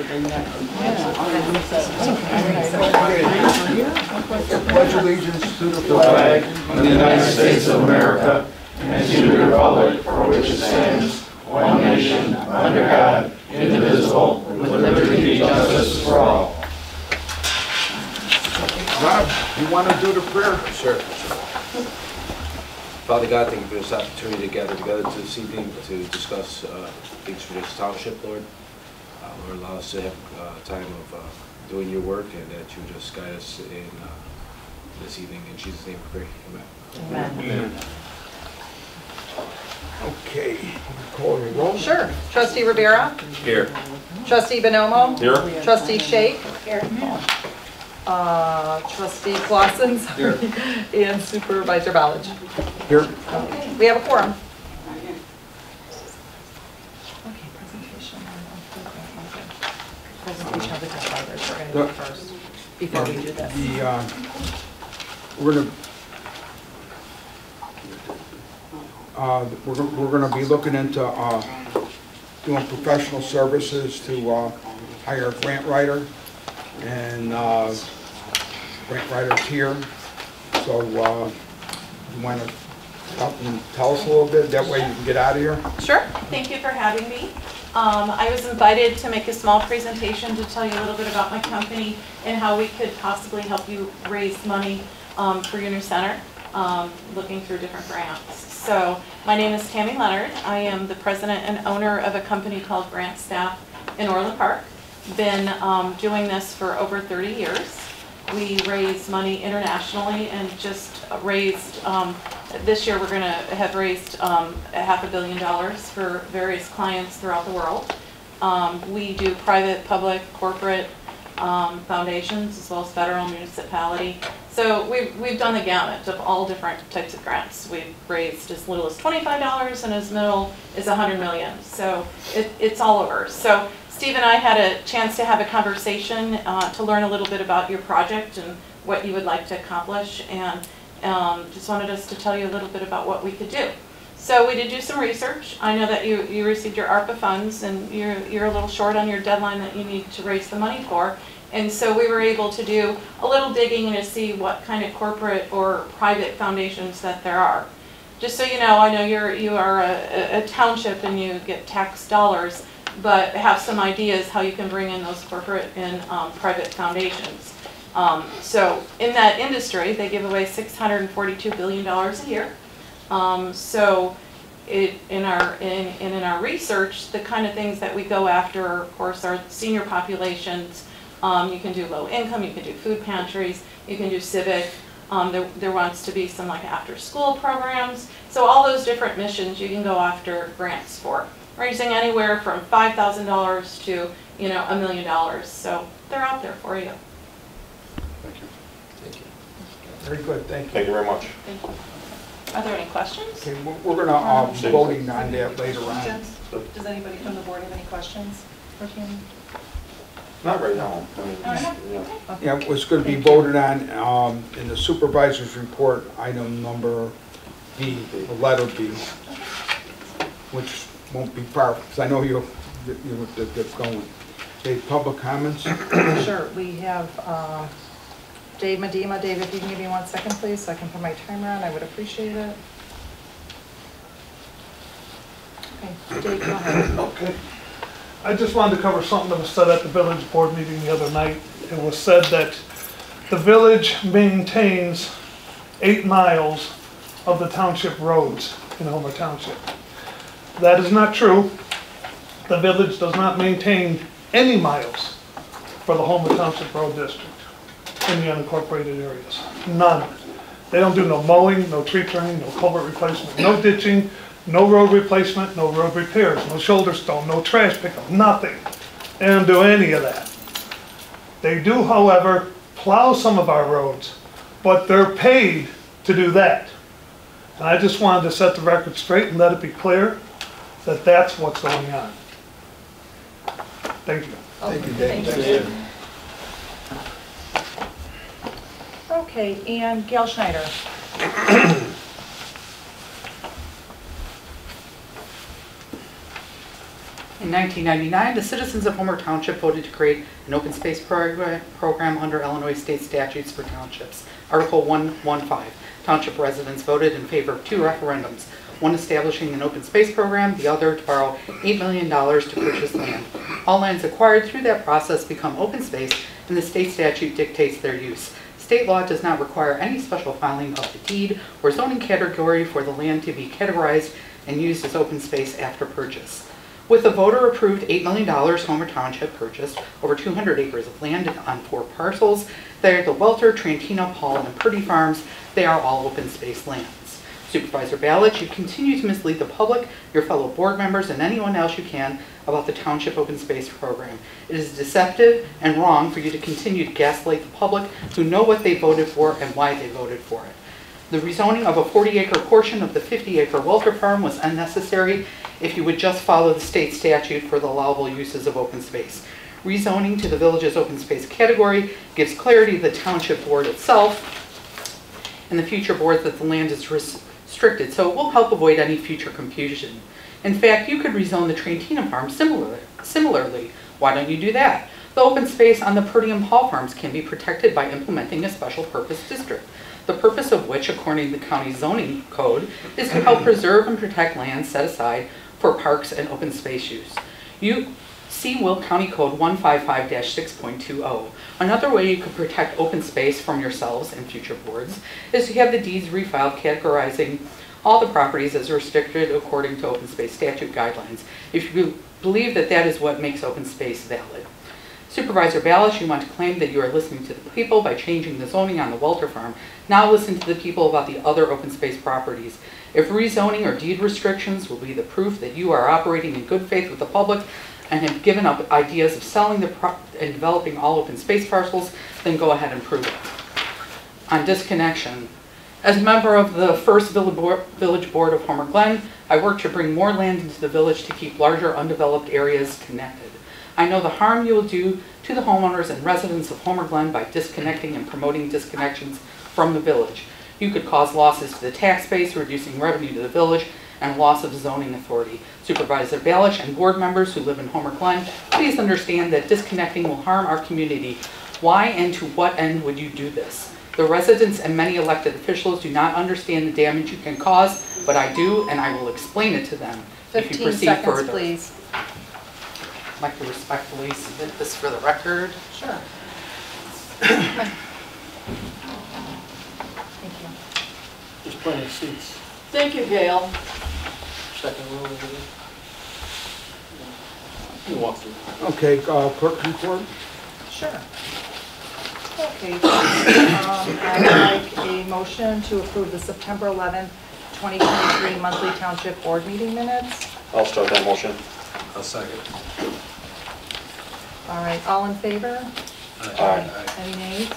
Pledge allegiance to the flag of the United States of America and to the republic for which it stands, one nation, under God, indivisible, with liberty and justice for all. Rob, you want to do the prayer? Sure. Father God, thank you for this opportunity to gather together this evening to discuss things for this township, Lord. Lord, allow us to have time of doing your work, and that you just guide us in this evening. In Jesus' name we pray. Amen. Amen. Okay. Call the roll. Sure. Trustee Rivera? Here. Trustee Bonomo? Here. Trustee Shake? Here. Trustee Clausen, sorry, and Supervisor Ballage. Here. Okay. We have a quorum. Okay, presentation. Presentation of the drivers we're going to do first, before we do this. We're going to be looking into doing professional services to hire a grant writer, and grant writers here. So you want to tell us a little bit, that way you can get out of here? Sure. Thank you for having me. I was invited to make a small presentation to tell you a little bit about my company and how we could possibly help you raise money for your new center, looking through different grants. So my name is Tammy Leonard. I am the president and owner of a company called Grant Staff in Orland Park. Been doing this for over 30 years. We raise money internationally and just raised, this year we're going to have raised $500 million for various clients throughout the world. We do private, public, corporate foundations, as well as federal, municipality. So we've done the gamut of all different types of grants. We've raised as little as $25 and as middle as $100 million. So it's all over. So Steve and I had a chance to have a conversation to learn a little bit about your project and what you would like to accomplish, and just wanted us to tell you a little bit about what we could do. So we did do some research. I know that you received your ARPA funds, and you're a little short on your deadline that you need to raise the money for. And so we were able to do a little digging to see what kind of corporate or private foundations that there are. Just so you know, I know you are a township and you get tax dollars, but have some ideas how you can bring in those corporate and private foundations. So in that industry, they give away $642 billion a year. So in our research, the kind of things that we go after, of course, are senior populations. You can do low income, you can do food pantries, you can do civic. There wants to be some like after school programs. So all those different missions you can go after grants for, raising anywhere from $5,000 to $1 million. So they're out there for you. Thank you. Thank you. Very good, thank you. Thank you very much. Thank you. Are there any questions? Okay, we're going to be voting on that later on. Does anybody from the board have any questions for Tammy? Not right now. I mean, Yeah, it's going to be voted on in the supervisor's report, item number B, the letter B, which won't be far, because I know you'll get going. Okay, public comments? Sure. We have Dave Medema. Dave, if you can give me 1 second, please, so I can put my timer on, I would appreciate it. Okay, Dave, go ahead. Okay. I just wanted to cover something that was said at the village board meeting the other night. It was said that the village maintains 8 miles of the township roads in Homer Township. That is not true. The village does not maintain any miles for the Homer Township Road District in the unincorporated areas. None. They don't do no mowing, no tree trimming, no culvert replacement, no ditching, no road replacement, no road repairs, no shoulder stone, no trash pickup, nothing. They don't do any of that. They do, however, plow some of our roads, but they're paid to do that. And I just wanted to set the record straight and let it be clear that that's what's going on. Thank you. Thank you, Dave. Thank you. Okay, and Gail Schneider. In 1999, the citizens of Homer Township voted to create an open space program under Illinois state statutes for townships. Article 115, township residents voted in favor of 2 referendums, one establishing an open space program, the other to borrow $8 million to purchase land. All lands acquired through that process become open space, and the state statute dictates their use. State law does not require any special filing of the deed or zoning category for the land to be categorized and used as open space after purchase. With the voter-approved $8 million, Homer Township purchased over 200 acres of land on 4 parcels. They are the Welter, Trantino, Paul, and Purdy farms. They are all open space lands. Supervisor Balloch, you continue to mislead the public, your fellow board members, and anyone else you can about the Township Open Space Program. It is deceptive and wrong for you to continue to gaslight the public who know what they voted for and why they voted for it. The rezoning of a 40-acre portion of the 50-acre Welter farm was unnecessary if you would just follow the state statute for the allowable uses of open space. Rezoning to the village's open space category gives clarity to the township board itself and the future boards that the land is restricted, so it will help avoid any future confusion. In fact, you could rezone the Trantino farm similarly. Why don't you do that? The open space on the Purdy and Paul farms can be protected by implementing a special purpose district, the purpose of which, according to the county zoning code, is to help preserve and protect land set aside for parks and open space use. You see Will County Code 155-6.20. Another way you could protect open space from yourselves and future boards is to have the deeds refiled categorizing all the properties as restricted according to open space statute guidelines, if you believe that that is what makes open space valid. Supervisor Balloch, you want to claim that you are listening to the people by changing the zoning on the Welter farm. Now listen to the people about the other open space properties. If rezoning or deed restrictions will be the proof that you are operating in good faith with the public and have given up ideas of selling and developing all open space parcels, then go ahead and prove it. On disconnection, as a member of the first village board of Homer Glen, I worked to bring more land into the village to keep larger undeveloped areas connected. I know the harm you will do to the homeowners and residents of Homer Glen by disconnecting and promoting disconnections from the village. You could cause losses to the tax base, reducing revenue to the village, and loss of zoning authority. Supervisor Balloch and board members who live in Homer Glen, please understand that disconnecting will harm our community. Why and to what end would you do this? The residents and many elected officials do not understand the damage you can cause, but I do, and I will explain it to them if you 15 proceed seconds, further. please. I'd like to respectfully submit this for the record. Sure. Thank you. There's plenty of seats. Thank you, Gail. Second row over there. You can walk through. Okay, clerk report. Sure. Okay, I'd like a motion to approve the September 11th, 2023 monthly township board meeting minutes. I'll start that motion. I'll second. All right, all in favor? Aye. Any nays?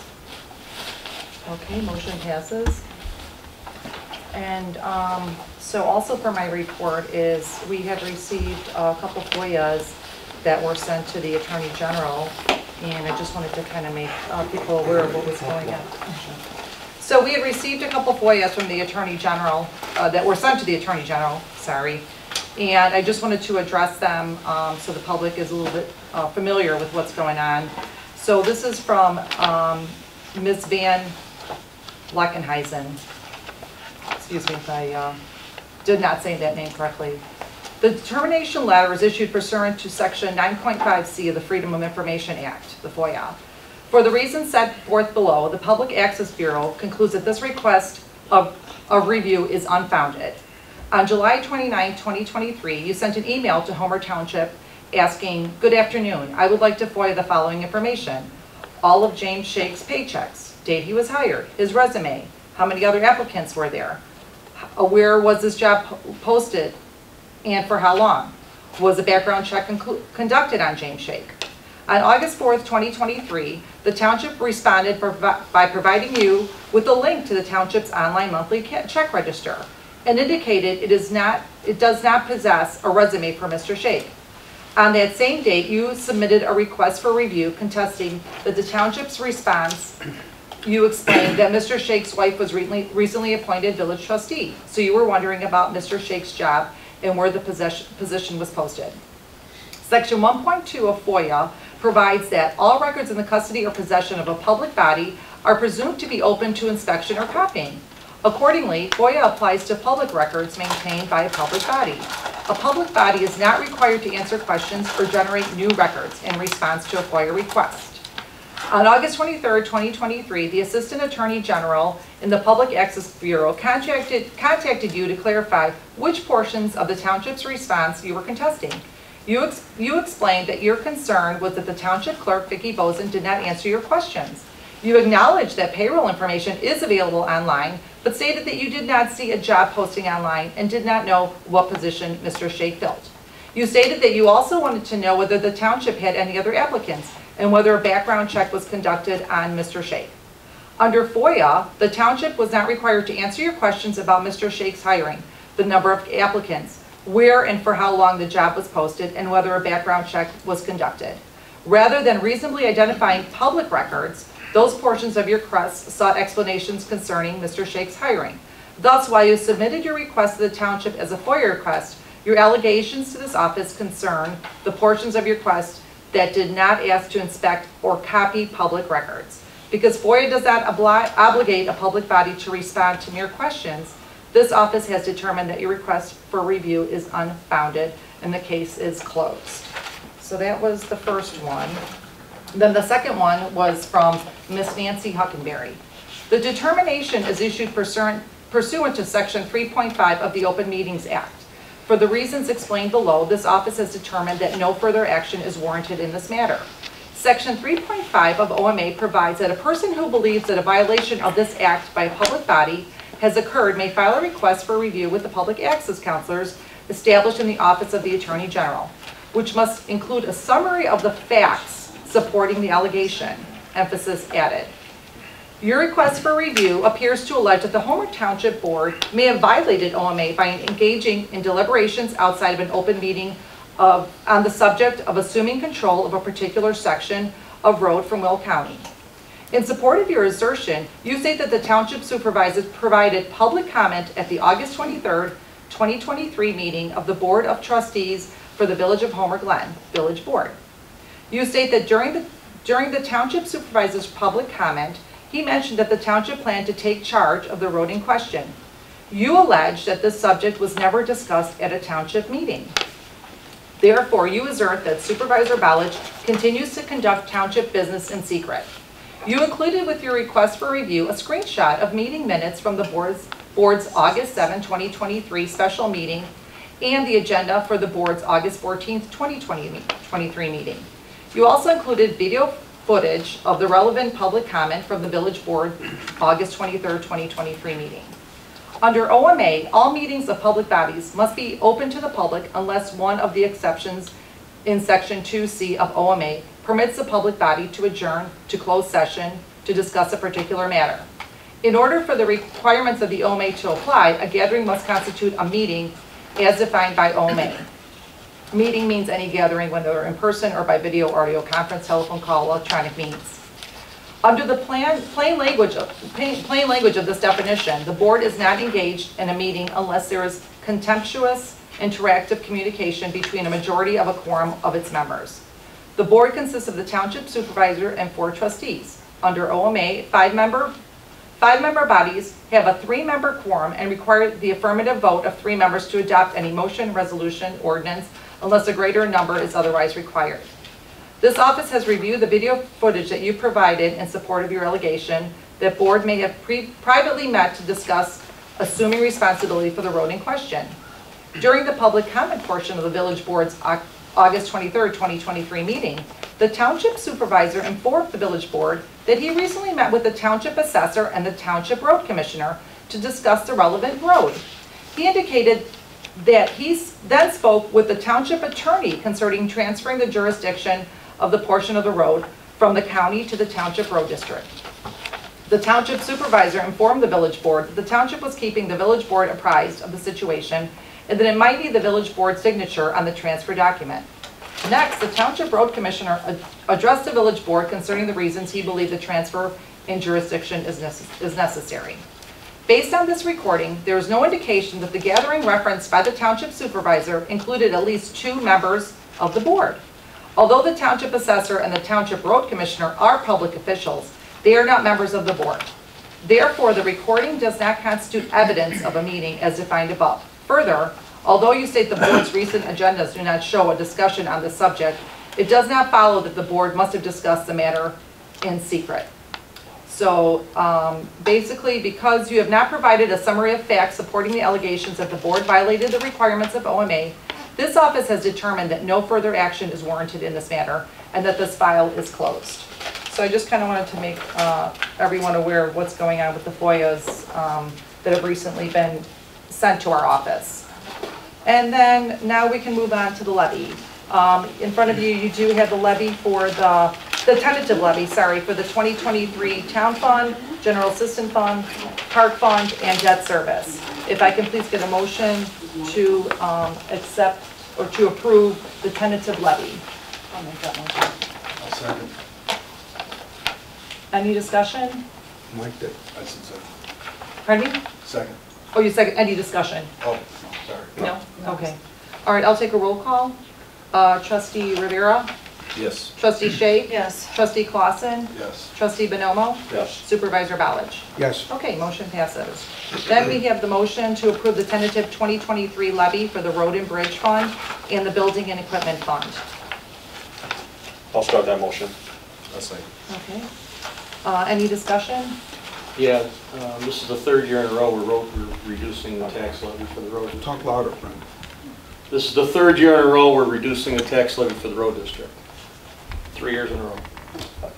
Okay, motion passes. And so also for my report is we have received a couple FOIAs that were sent to the Attorney General, and I just wanted to kind of make people aware of what was going on. So we had received a couple FOIAs from the Attorney General that were sent to the Attorney General, sorry, and I just wanted to address them so the public is a little bit familiar with what's going on. So this is from Ms. Van Leckenheisen. Excuse me if I did not say that name correctly. The determination letter is issued pursuant to Section 9.5C of the Freedom of Information Act, the FOIA. For the reasons set forth below, the Public Access Bureau concludes that this request of review is unfounded. On July 29, 2023, you sent an email to Homer Township asking, "Good afternoon, I would like to FOIA the following information. All of James Shake's paychecks, date he was hired, his resume, how many other applicants were there, where was this job posted, and for how long? Was a background check conducted on James Shake?" On August 4th, 2023, the township responded by providing you with a link to the township's online monthly check register and indicated it does not possess a resume for Mr. Shake. On that same date, you submitted a request for review contesting that the township's response. You explained that Mr. Shake's wife was recently appointed village trustee, so you were wondering about Mr. Shake's job and where the position was posted. Section 1.2 of FOIA provides that all records in the custody or possession of a public body are presumed to be open to inspection or copying. Accordingly, FOIA applies to public records maintained by a public body. A public body is not required to answer questions or generate new records in response to a FOIA request. On August 23, 2023, the Assistant Attorney General in the Public Access Bureau contacted you to clarify which portions of the Township's response you were contesting. You explained that your concern was that the Township Clerk, Vicki Bozen, did not answer your questions. You acknowledged that payroll information is available online, but stated that you did not see a job posting online and did not know what position Mr. Shea filled. You stated that you also wanted to know whether the Township had any other applicants and whether a background check was conducted on Mr. Shea. Under FOIA, the Township was not required to answer your questions about Mr. Shea's hiring, the number of applicants, where and for how long the job was posted, and whether a background check was conducted. Rather than reasonably identifying public records, those portions of your request sought explanations concerning Mr. Shea's hiring. Thus, while you submitted your request to the Township as a FOIA request, your allegations to this office concern the portions of your request that did not ask to inspect or copy public records. Because FOIA does not obligate a public body to respond to mere questions, this office has determined that your request for review is unfounded and the case is closed. So that was the first one. Then the second one was from Miss Nancy Huckenberry. The determination is issued pursuant to Section 3.5 of the Open Meetings Act. For the reasons explained below, this office has determined that no further action is warranted in this matter. Section 3.5 of OMA provides that a person who believes that a violation of this act by a public body has occurred may file a request for review with the public access counselors established in the Office of the Attorney General, which must include a summary of the facts supporting the allegation, emphasis added. Your request for review appears to allege that the Homer Township Board may have violated OMA by engaging in deliberations outside of an open meeting on the subject of assuming control of a particular section of road from Will County. In support of your assertion, you state that the Township Supervisor provided public comment at the August 23rd, 2023 meeting of the Board of Trustees for the Village of Homer Glen, Village Board. You state that during the Township Supervisor's public comment, he mentioned that the Township planned to take charge of the road in question. You allege that this subject was never discussed at a Township meeting. Therefore, you assert that Supervisor Ballage continues to conduct Township business in secret. You included with your request for review a screenshot of meeting minutes from the Board's August 7, 2023 special meeting and the agenda for the Board's August 14, 2023 meeting. You also included video footage of the relevant public comment from the Village Board August 23, 2023 meeting. Under OMA, all meetings of public bodies must be open to the public unless one of the exceptions in Section 2C of OMA permits the public body to adjourn to closed session to discuss a particular matter. In order for the requirements of the OMA to apply, a gathering must constitute a meeting as defined by OMA. Meeting means any gathering, whether in person or by video, audio, conference, telephone call, electronic means. Under the plain language of this definition, the Board is not engaged in a meeting unless there is contemptuous, interactive communication between a majority of a quorum of its members. The Board consists of the Township Supervisor and 4 trustees. Under OMA, five-member bodies have a 3-member quorum and require the affirmative vote of 3 members to adopt any motion, resolution, ordinance, unless a greater number is otherwise required. This office has reviewed the video footage that you provided in support of your allegation that Board may have privately met to discuss assuming responsibility for the road in question. During the public comment portion of the Village Board's August 23, 2023 meeting, the Township Supervisor informed the Village Board that he recently met with the Township Assessor and the Township Road Commissioner to discuss the relevant road. He indicated that he then spoke with the Township Attorney concerning transferring the jurisdiction of the portion of the road from the county to the Township Road District. The Township Supervisor informed the Village Board that the Township was keeping the Village Board apprised of the situation and that it might need the Village Board's signature on the transfer document. Next, the Township Road Commissioner addressed the Village Board concerning the reasons he believed the transfer in jurisdiction is necessary. Based on this recording, there is no indication that the gathering referenced by the Township Supervisor included at least 2 members of the board. Although the township assessor and the township road commissioner are public officials, they are not members of the board. Therefore, the recording does not constitute evidence of a meeting as defined above. Further, although you state the board's recent agendas do not show a discussion on the subject, it does not follow that the board must have discussed the matter in secret. So basically, because you have not provided a summary of facts supporting the allegations that the board violated the requirements of OMA, this office has determined that no further action is warranted in this matter and that this file is closed. So I just kind of wanted to make everyone aware of what's going on with the FOIAs that have recently been sent to our office. And then now we can move on to the levy. In front of you, you do have the levy for the tentative levy, sorry, for the 2023 Town Fund, General Assistance Fund, Park Fund, and Debt Service. If I can please get a motion to accept or to approve the tentative levy. I'll make that motion. I'll second. Any discussion? Mike did. I said second. Pardon me? Second. Oh, you second, any discussion? Oh, no, sorry. No? Okay. All right, I'll take a roll call. Trustee Rivera, Yes. Trustee Shea, Yes. Trustee Clausen, Yes. Trustee Bonomo, Yes. Supervisor Ballich. Yes. Okay, motion passes. Then we have the motion to approve the tentative 2023 levy for the Road and Bridge Fund and the Building and Equipment Fund. I'll start that motion. I'll second. Okay. Any discussion? Yeah, this is the third year in a row we're reducing the tax levy for the road. Talk louder, friend. This is the third year in a row we're reducing the tax levy for the road district. 3 years in a row.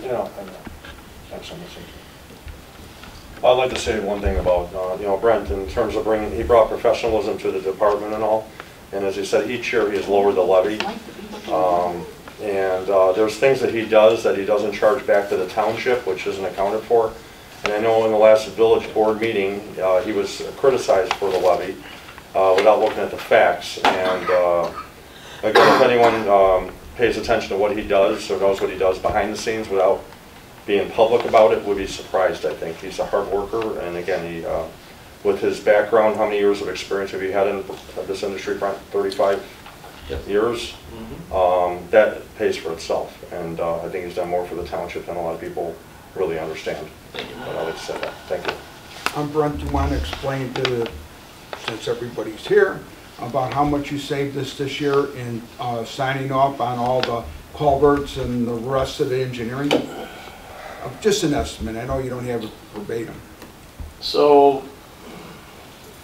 You know, I'd like to say one thing about, Brent, in terms of he brought professionalism to the department and all. And as he said, each year he has lowered the levy. There's things that he doesn't charge back to the township, which isn't accounted for. And I know in the last village board meeting, he was criticized for the levy without looking at the facts. And again, if anyone pays attention to what he does or knows what he does behind the scenes without being public about it, would be surprised, I think. He's a hard worker, and again, he, with his background, how many years of experience have you had in this industry, Brent? 35 years? That pays for itself, and I think he's done more for the township than a lot of people really understand. But I like to say that. Thank you. Brent, do you want to explain since everybody's here, about how much you saved us this year in signing off on all the culverts and the rest of the engineering? Just an estimate. I know you don't have it verbatim. So,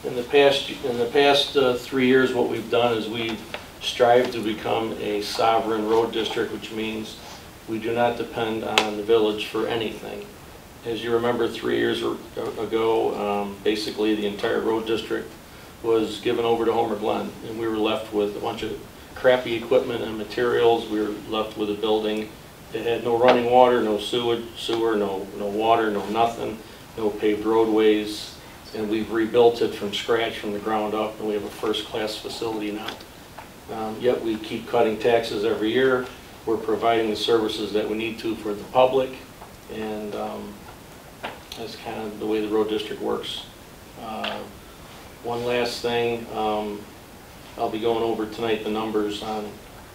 in the past 3 years, what we've done is we've strived to become a sovereign road district, which means we do not depend on the village for anything. As you remember, 3 years ago, basically the entire road district was given over to Homer Glen, and we were left with a bunch of crappy equipment and materials. We were left with a building that had no running water, no sewer, no water, no nothing, no paved roadways, and we've rebuilt it from scratch, from the ground up, and we have a first-class facility now. Yet we keep cutting taxes every year. We're providing the services that we need to for the public, and that's kind of the way the road district works. One last thing, I'll be going over tonight the numbers on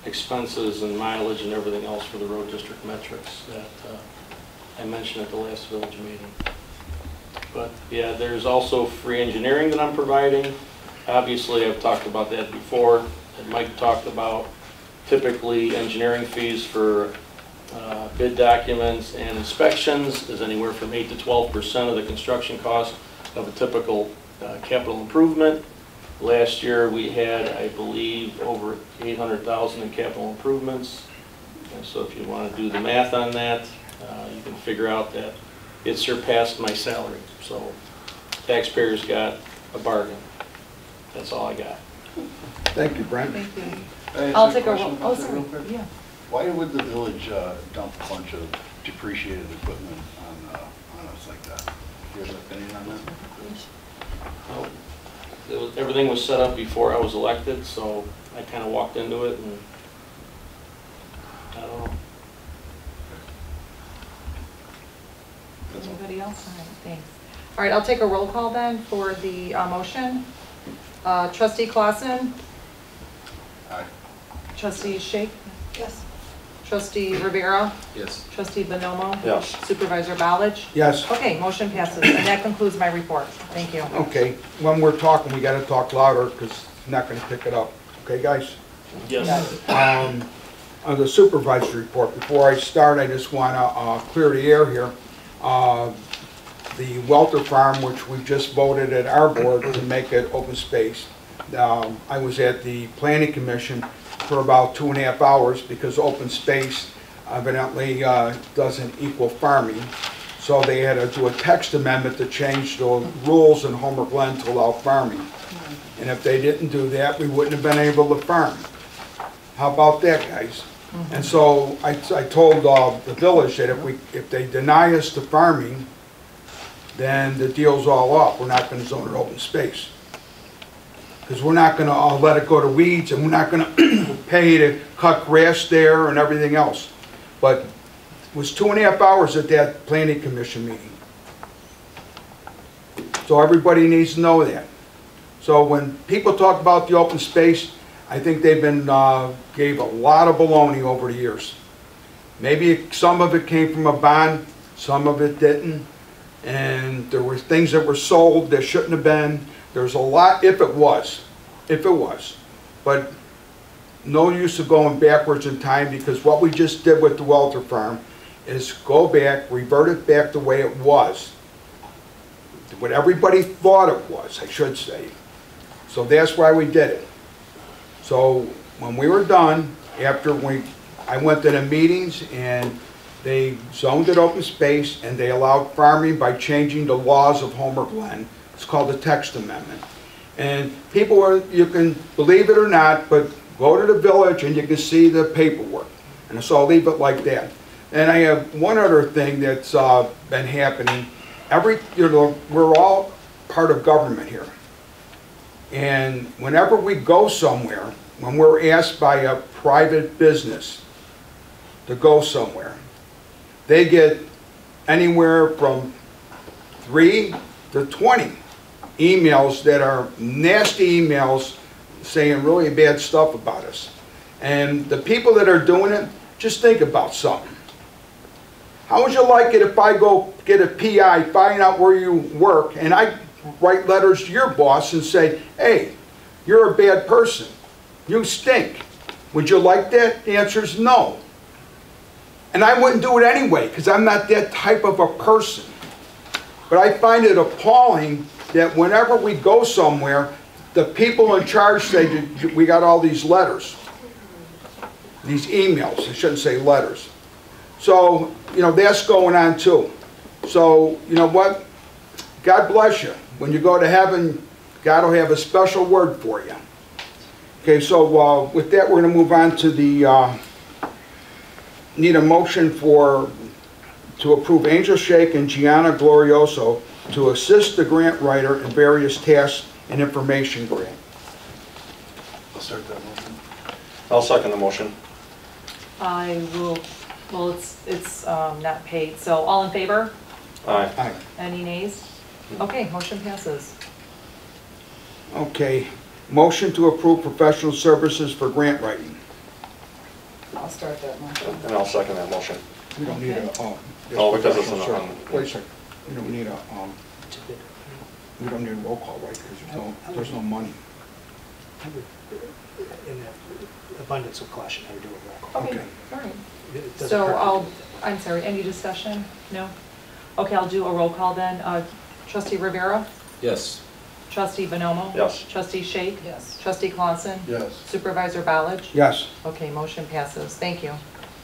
expenses and mileage and everything else for the road district metrics that I mentioned at the last village meeting. But yeah, there's also free engineering that I'm providing. Obviously, I've talked about that before, and Mike talked about typically engineering fees for bid documents and inspections is anywhere from 8 to 12% of the construction cost of a typical capital improvement. Last year we had, I believe, over 800,000 in capital improvements. And so if you want to do the math on that, you can figure out that it surpassed my salary. So taxpayers got a bargain. That's all I got. Thank you, Brent. Thank you. Can I ask I'll take a question roll. about Oh, that sorry. real quick? Yeah. Why would the village dump a bunch of depreciated equipment on us like that? Do you have an opinion on that? Everything was set up before I was elected, so I kind of walked into it, and I don't know. Anybody else? All right, thanks. All right, I'll take a roll call then for the motion. Trustee Clausen, Aye. Trustee Shake? Yes. Trustee Rivera? Yes. Trustee Bonomo? Yes. Supervisor Ballich? Yes. Okay, motion passes, and that concludes my report. Thank you. Okay, when we're talking, we gotta talk louder, because I'm not gonna pick it up. Okay, guys? Yes. On the supervisor's report, before I start, I just wanna clear the air here. The Welter Farm, which we just voted at our board to make it open space. I was at the planning commission for about 2.5 hours because open space evidently doesn't equal farming. So they had to do a text amendment to change the rules in Homer Glen to allow farming. And if they didn't do that, we wouldn't have been able to farm. How about that, guys? And so I told the village that if they deny us the farming, then the deal's all off. We're not gonna zone it open space. Because we're not gonna let it go to weeds, and we're not gonna pay to cut grass there and everything else. But it was 2.5 hours at that planning commission meeting. So everybody needs to know that. So when people talk about the open space, I think they've been, gave a lot of baloney over the years. Maybe some of it came from a bond, some of it didn't. And there were things that were sold that shouldn't have been. There's a lot, if it was. But no use of going backwards in time, because what we just did with the Welter Farm is go back, revert it back the way it was. What everybody thought it was, I should say. So that's why we did it. So when we were done, after I went to the meetings, and they zoned it open space, and they allowed farming by changing the laws of Homer Glen. It's called the text amendment. And people you can believe it or not, but go to the village and you can see the paperwork. And so I'll leave it like that. And I have one other thing that's been happening. We're all part of government here. And whenever we go somewhere, when we're asked by a private business to go somewhere, they get anywhere from 3 to 20 emails that are nasty emails saying really bad stuff about us. And the people that are doing it, just think about something. How would you like it if I go get a PI, find out where you work, and I write letters to your boss and say, hey, you're a bad person. You stink. Would you like that? The answer is no. And I wouldn't do it anyway, because I'm not that type of a person. But I find it appalling that whenever we go somewhere, the people in charge say, we got all these letters, these emails. I shouldn't say letters. So, that's going on too. So, you know what? God bless you. When you go to heaven, God will have a special word for you. Okay, so with that, we're going to move on to the, need a motion to approve Angel Shake and Gianna Glorioso to assist the grant writer in various tasks and information grant. I'll start that motion. I'll second the motion. I will, well, it's not paid, so all in favor? Aye. Aye. Any nays? Okay, motion passes. Okay, motion to approve professional services for grant writing. I'll start that motion. And I'll second that motion. We don't need a, Oh, because it's professional an- service. Wait a second. We don't need a, we don't need a roll call, right? Because there's no money. In the abundance of caution, I would do a roll call. Okay, Okay. all right. It doesn't So hurt. I'm sorry, any discussion? No? Okay, I'll do a roll call then. Trustee Rivera? Yes. Trustee Bonomo? Yes. Trustee Shake? Yes. Trustee Clausen? Yes. Supervisor Ballich? Yes. Okay, motion passes. Thank you.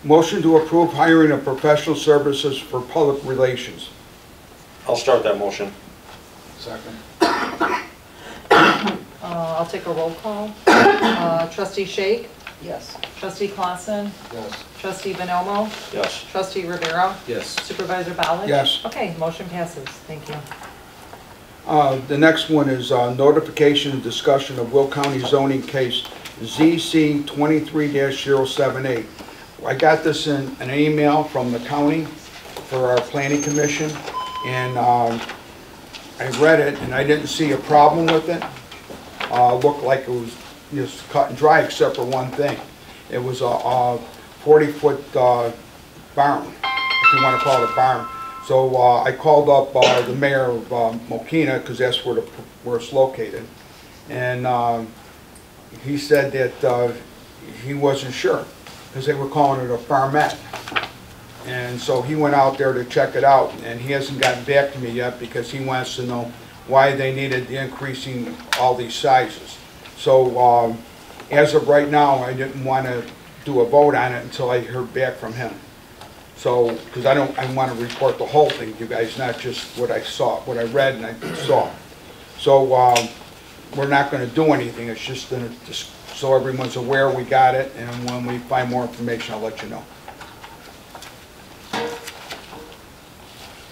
Motion to approve hiring of professional services for public relations. I'll start that motion. Second. I'll take a roll call. Trustee Shake? Yes. Trustee Clausen? Yes. Trustee Bonomo? Yes. Trustee Rivera? Yes. Supervisor Ballich? Yes. Okay, motion passes. Thank you. The next one is notification and discussion of Will County zoning case ZC 23-078. I got this in an email from the county for our planning commission, and I read it, and I didn't see a problem with it. Looked like it was just cut and dry except for one thing. It was a 40-foot barn, if you want to call it a barn. So I called up the mayor of Mokina, because that's where it's located. And he said that he wasn't sure, because they were calling it a farmette. And so he went out there to check it out, and he hasn't gotten back to me yet because he wants to know why they needed increasing all these sizes. So as of right now, I didn't want to do a vote on it until I heard back from him. So, because I want to report the whole thing to you guys, not just what I saw, what I read and I saw. So we're not going to do anything. It's just so everyone's aware we got it, and when we find more information, I'll let you know.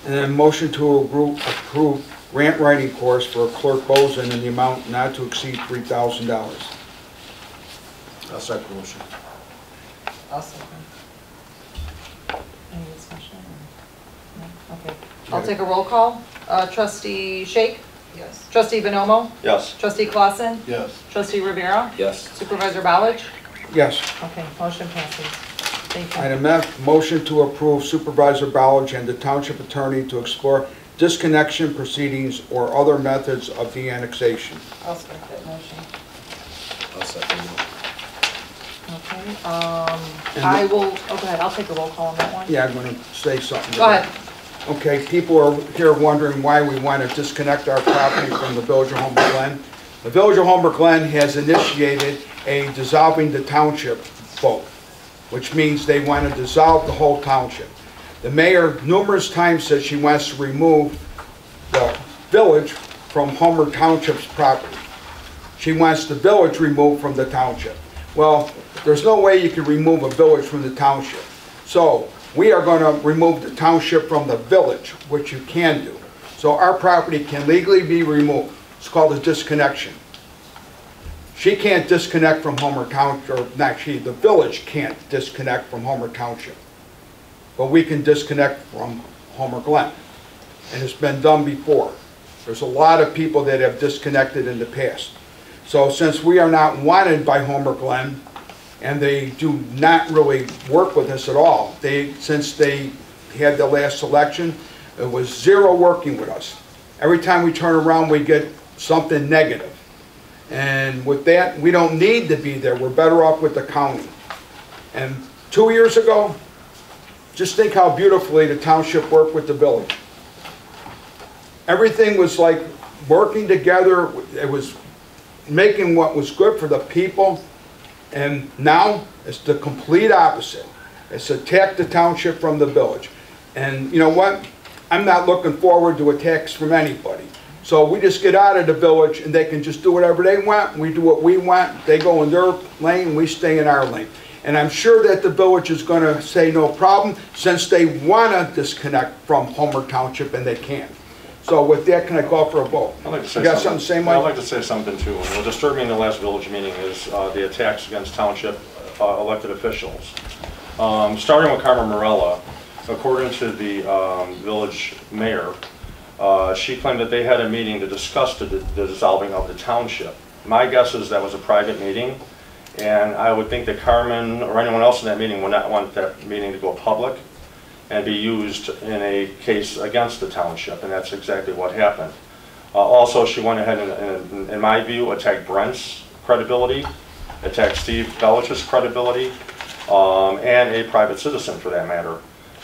And then motion to approve grant writing course for Clerk Bozen in the amount not to exceed $3,000. I'll second the motion. I'll second. Any discussion? No? Okay. I'll take a roll call. Trustee Shake? Yes. Trustee Bonomo? Yes. Trustee Clausen? Yes. Trustee Rivera? Yes. Supervisor Ballage? Yes. Okay, motion passes. Thank you. Item F, motion to approve Supervisor Ballage and the Township Attorney to explore disconnection proceedings or other methods of de-annexation. I'll start that motion. I'll second the motion. Okay, I will, oh, go ahead, I'll take a roll call on that one. Yeah, I'm going to say something. Go ahead. Okay, people are here wondering why we want to disconnect our property from the Village of Homer Glen. The Village of Homer Glen has initiated a dissolving the township vote, which means they want to dissolve the whole township. The mayor numerous times said she wants to remove the village from Homer Township's property. She wants the village removed from the township. Well, there's no way you can remove a village from the township. So we are going to remove the township from the village, which you can do. So our property can legally be removed. It's called a disconnection. She can't disconnect from Homer Township, or not she, the village can't disconnect from Homer Township. But we can disconnect from Homer Glen. And it's been done before. There's a lot of people that have disconnected in the past. So since we are not wanted by Homer Glen, and they do not really work with us at all, since they had the last election, it was zero working with us. Every time we turn around, we get something negative. And with that, we don't need to be there. We're better off with the county. And 2 years ago, just think how beautifully the township worked with the village. Everything was like working together. It was making what was good for the people. And now it's the complete opposite. It's attack the township from the village. And you know what? I'm not looking forward to attacks from anybody. So we just get out of the village and they can just do whatever they want. We do what we want. They go in their lane, we stay in our lane. And I'm sure that the village is going to say no problem since they want to disconnect from Homer Township and they can. So with that, can I call for a vote? I'd like to say you got something to say, Mike? I'd like to say something too. What disturbed me in the last village meeting is the attacks against township elected officials. Starting with Carmen Morella, according to the village mayor, she claimed that they had a meeting to discuss the dissolving of the township. My guess is that was a private meeting, and I would think that Carmen or anyone else in that meeting would not want that meeting to go public and be used in a case against the township, and that's exactly what happened. Also, she went ahead and, in my view, attacked Brent's credibility, attacked Steve Bellich's credibility, and a private citizen for that matter.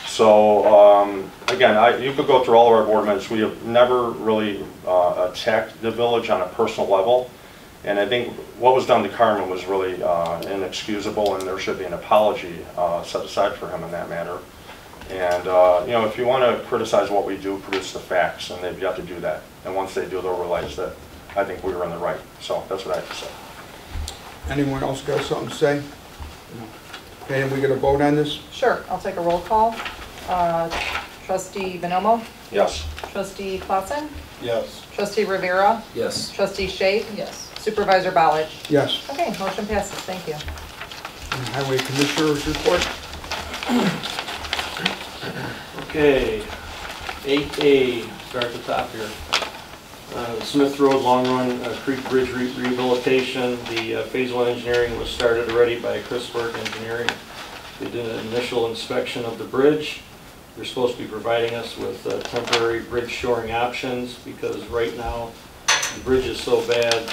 So, again, you could go through all of our board members. We have never really attacked the village on a personal level, and I think what was done to Carmen was really inexcusable, and there should be an apology set aside for him in that matter. And, you know, if you want to criticize what we do, produce the facts, and they've got to do that. And once they do, they'll realize that I think we were in the right. So that's what I have to say. Anyone else got something to say? No. Okay, and we get a vote on this? Sure, I'll take a roll call. Trustee Bonomo? Yes. Trustee Clausen? Yes. Trustee Rivera? Yes. Trustee Shake? Yes. Supervisor Ballage? Yes. Okay, motion passes, thank you. And Highway Commissioner's report? Okay, 8A, start at the top here. Smith Road Long Run Creek Bridge rehabilitation, the Phase 1 engineering was started already by Chrisberg Engineering. They did an initial inspection of the bridge. They're supposed to be providing us with temporary bridge shoring options because right now the bridge is so bad,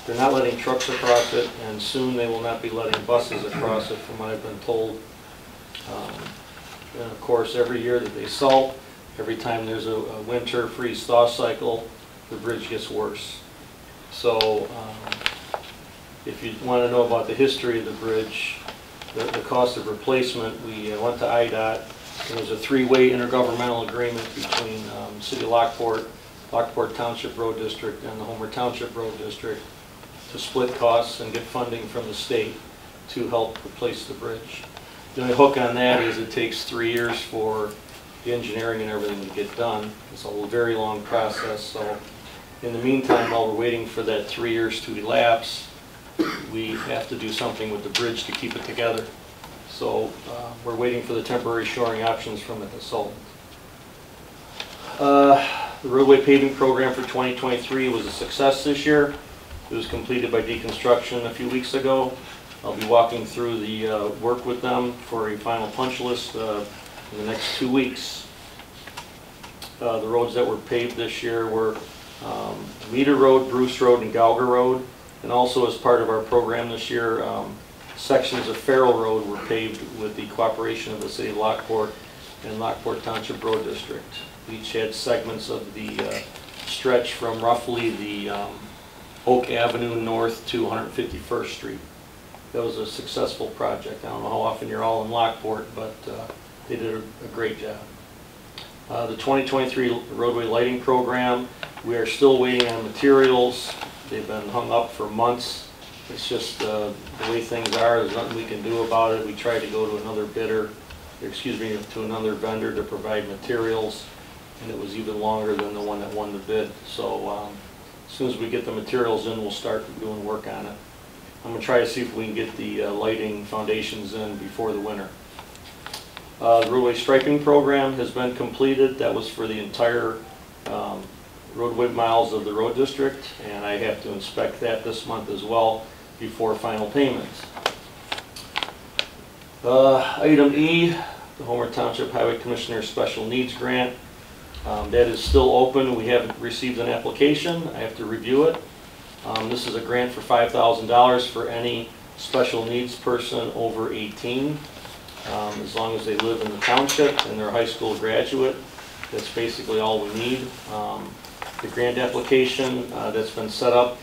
they're not letting trucks across it, and soon they will not be letting buses across it, from what I've been told. And of course, every year that they salt, every time there's a winter freeze-thaw cycle, the bridge gets worse. So if you want to know about the history of the bridge, the cost of replacement, we went to IDOT. There was a three-way intergovernmental agreement between City of Lockport, Lockport Township Road District, and the Homer Township Road District to split costs and get funding from the state to help replace the bridge. The only hook on that is it takes 3 years for the engineering and everything to get done. It's a very long process. So in the meantime, while we're waiting for that 3 years to elapse, we have to do something with the bridge to keep it together. So we're waiting for the temporary shoring options from the consultant. The roadway paving program for 2023 was a success this year. It was completed by deconstruction a few weeks ago. I'll be walking through the work with them for a final punch list in the next 2 weeks. The roads that were paved this year were Meter Road, Bruce Road, and Gauger Road. And also as part of our program this year, sections of Farrell Road were paved with the cooperation of the City of Lockport and Lockport Township Road District. Each had segments of the stretch from roughly the Oak Avenue north to 151st Street. That was a successful project. I don't know how often you're all in Lockport, but they did a great job. The 2023 roadway lighting program, we are still waiting on materials. They've been hung up for months. It's just the way things are. There's nothing we can do about it. We tried to go to another bidder, to another vendor to provide materials, and it was even longer than the one that won the bid. So as soon as we get the materials in, we'll start doing work on it. I'm going to try to see if we can get the lighting foundations in before the winter. The roadway striping program has been completed. That was for the entire roadway miles of the road district, and I have to inspect that this month as well before final payments. Item E, the Homer Township Highway Commissioner Special Needs Grant. That is still open. We haven't received an application. I have to review it. This is a grant for $5,000 for any special needs person over 18, as long as they live in the township and they're a high school graduate. That's basically all we need. The grant application that's been set up,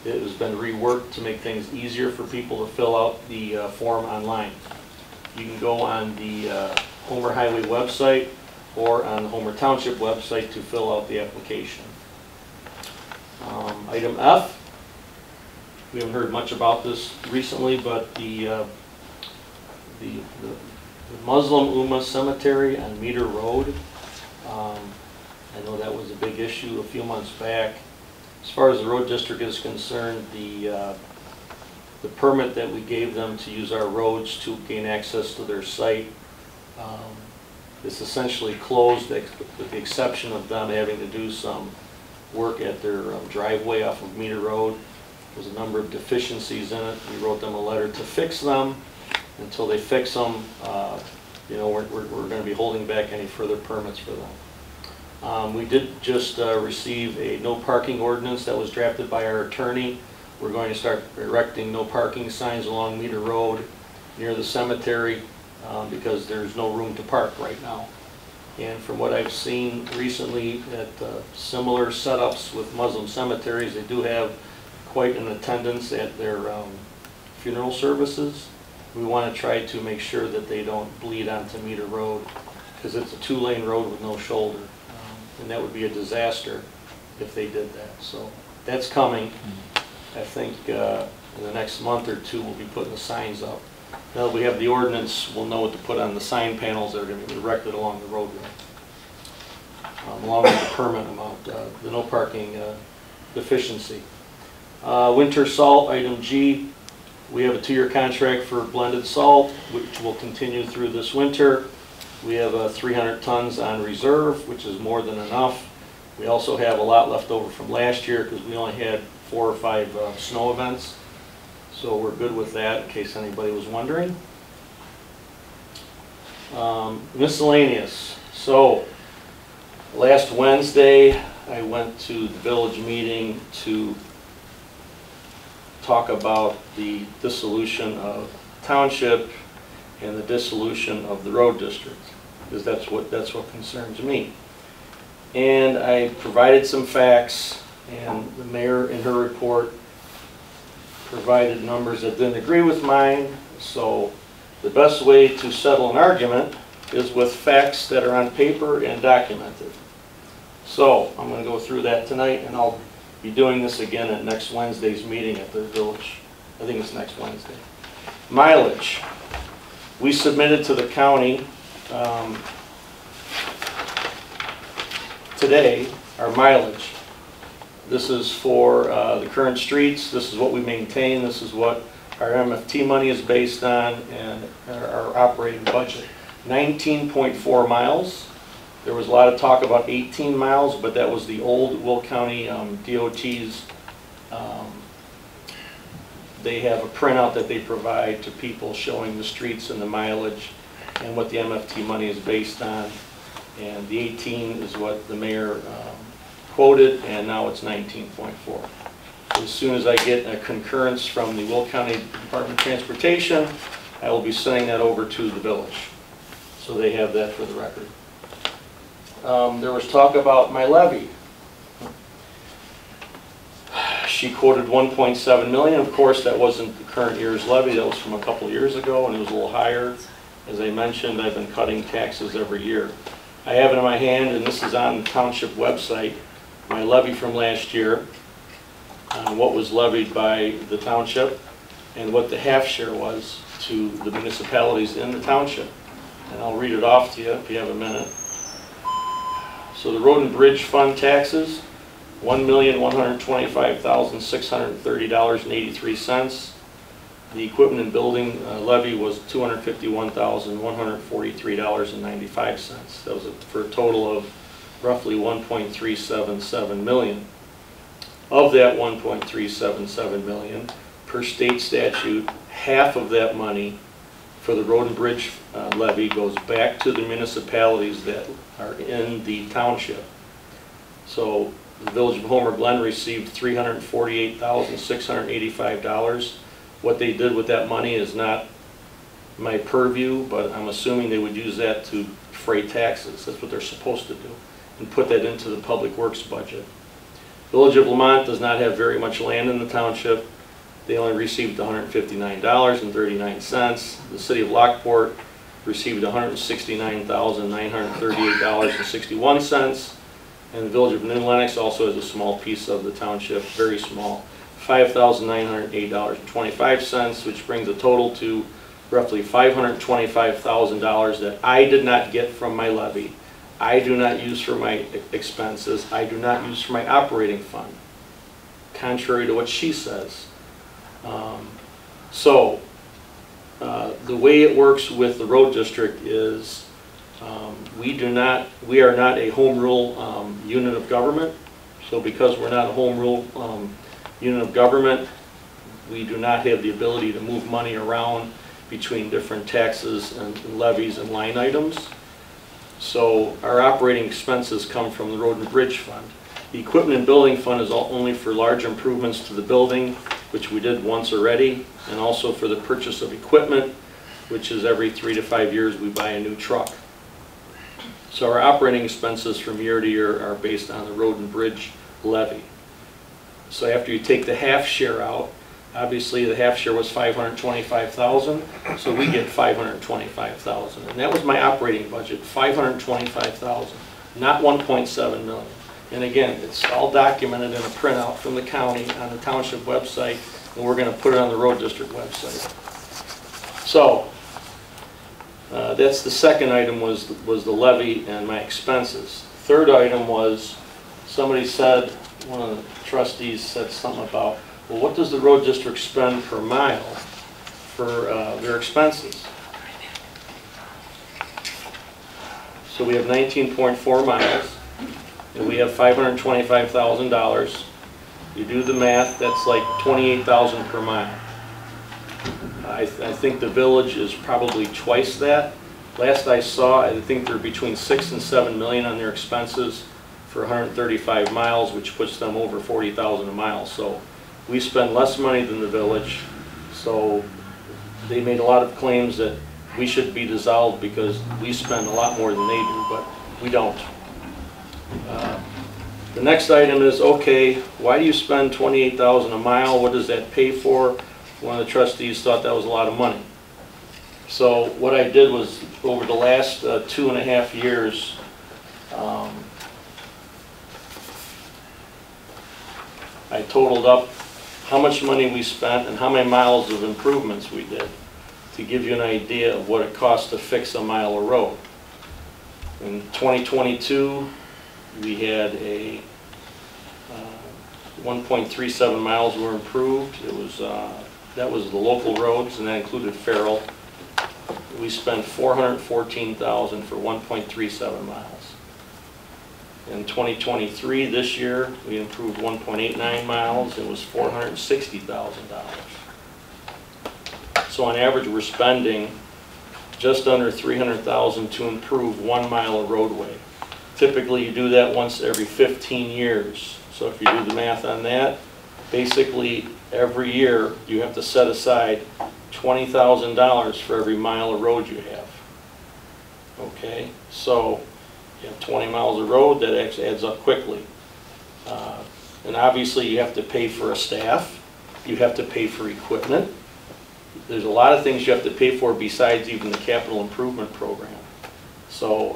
it has been reworked to make things easier for people to fill out the form online. You can go on the Homer Highway website or on the Homer Township website to fill out the application. Item F, we haven't heard much about this recently, but the Muslim Ummah Cemetery on Meter Road, I know that was a big issue a few months back. As far as the road district is concerned, the permit that we gave them to use our roads to gain access to their site is essentially closed, with the exception of them having to do some work at their driveway off of Meter Road. There's a number of deficiencies in it. We wrote them a letter to fix them. Until they fix them, we're going to be holding back any further permits for them. We did just receive a no parking ordinance that was drafted by our attorney. We're going to start erecting no parking signs along Meter Road near the cemetery because there's no room to park right now. And from what I've seen recently at similar setups with Muslim cemeteries, they do have quite an attendance at their funeral services. We want to try to make sure that they don't bleed onto Meter Road because it's a 2-lane road with no shoulder. And that would be a disaster if they did that. So that's coming. I think in the next month or two we'll be putting the signs up. Now that we have the ordinance, we'll know what to put on the sign panels that are going to be erected along the roadway. Along with the permit amount, the no parking deficiency. Winter salt, item G. We have a 2-year contract for blended salt, which will continue through this winter. We have 300 tons on reserve, which is more than enough. We also have a lot left over from last year because we only had 4 or 5 snow events. So we're good with that in case anybody was wondering. Miscellaneous. So last Wednesday, I went to the village meeting to talk about the dissolution of Township and the dissolution of the road district, because that's what concerns me. And I provided some facts, and the mayor in her report provided numbers that didn't agree with mine. So the best way to settle an argument is with facts that are on paper and documented. So I'm going to go through that tonight, and I'll be doing this again at next Wednesday's meeting at the village. I think it's next Wednesday. Mileage. We submitted to the county today our mileage. This is for the current streets. This is what we maintain. This is what our MFT money is based on, and our operating budget. 19.4 miles. There was a lot of talk about 18 miles, but that was the old Will County DOT's. They have a printout that they provide to people showing the streets and the mileage and what the MFT money is based on. And the 18 is what the mayor quoted, and now it's 19.4. As soon as I get a concurrence from the Will County Department of Transportation, I will be sending that over to the village, so they have that for the record. There was talk about my levy. She quoted 1.7 million. Of course, that wasn't the current year's levy. That was from a couple years ago, and it was a little higher. As I mentioned, I've been cutting taxes every year. I have it in my hand, and this is on the township website, my levy from last year, what was levied by the township, and what the half share was to the municipalities in the township. And I'll read it off to you if you have a minute. So the road and bridge fund taxes, $1,125,630.83. The equipment and building levy was $251,143.95. That was for a total of roughly $1.377 million. Of that $1.377 million, per state statute, half of that money for the road and bridge levy goes back to the municipalities that are in the township. So the village of Homer Glen received $348,685. What they did with that money is not my purview, but I'm assuming they would use that to defray taxes. That's what they're supposed to do, and put that into the public works budget. Village of Lamont does not have very much land in the township. They only received $159.39. The city of Lockport received $169,938.61. And the village of New Lenox also has a small piece of the township, very small, $5,908.25, which brings the total to roughly $525,000 that I did not get from my levy. I do not use for my expenses. I do not use for my operating fund, contrary to what she says. The way it works with the road district is we are not a home rule unit of government. So because we're not a home rule unit of government, we do not have the ability to move money around between different taxes and levies and line items. So our operating expenses come from the road and bridge fund. The equipment and building fund is only for large improvements to the building, which we did once already, and also for the purchase of equipment, which is every 3 to 5 years we buy a new truck. So our operating expenses from year to year are based on the road and bridge levy. So after you take the half share out, obviously the half share was $525,000, so we get $525,000. And that was my operating budget, $525,000, not $1.7 million. And again, it's all documented in a printout from the county on the township website, and we're going to put it on the road district website. So that's the second item, was the levy and my expenses. Third item was, somebody said, one of the trustees said something about, well, what does the road district spend per mile for their expenses? So we have 19.4 miles, and we have $525,000. You do the math, that's like $28,000 per mile. I think the village is probably twice that. Last I saw, I think they're between 6 and 7 million on their expenses for 135 miles, which puts them over 40,000 a mile. So we spend less money than the village. So they made a lot of claims that we should be dissolved because we spend a lot more than they do, but we don't. The next item is, okay, why do you spend 28,000 a mile? What does that pay for? One of the trustees thought that was a lot of money. So what I did was, over the last 2.5 years, I totaled up how much money we spent and how many miles of improvements we did to give you an idea of what it costs to fix a mile of road. In 2022, we had a 1.37 miles were improved. It was that was the local roads, and that included Farrell. We spent $414,000 for 1.37 miles. In 2023, this year, we improved 1.89 miles. It was $460,000. So on average, we're spending just under $300,000 to improve 1 mile of roadway. Typically, you do that once every 15 years. So if you do the math on that, basically every year you have to set aside $20,000 for every mile of road you have. Okay, so you have 20 miles of road, that actually adds up quickly. And obviously you have to pay for a staff, you have to pay for equipment. There's a lot of things you have to pay for besides even the capital improvement program. So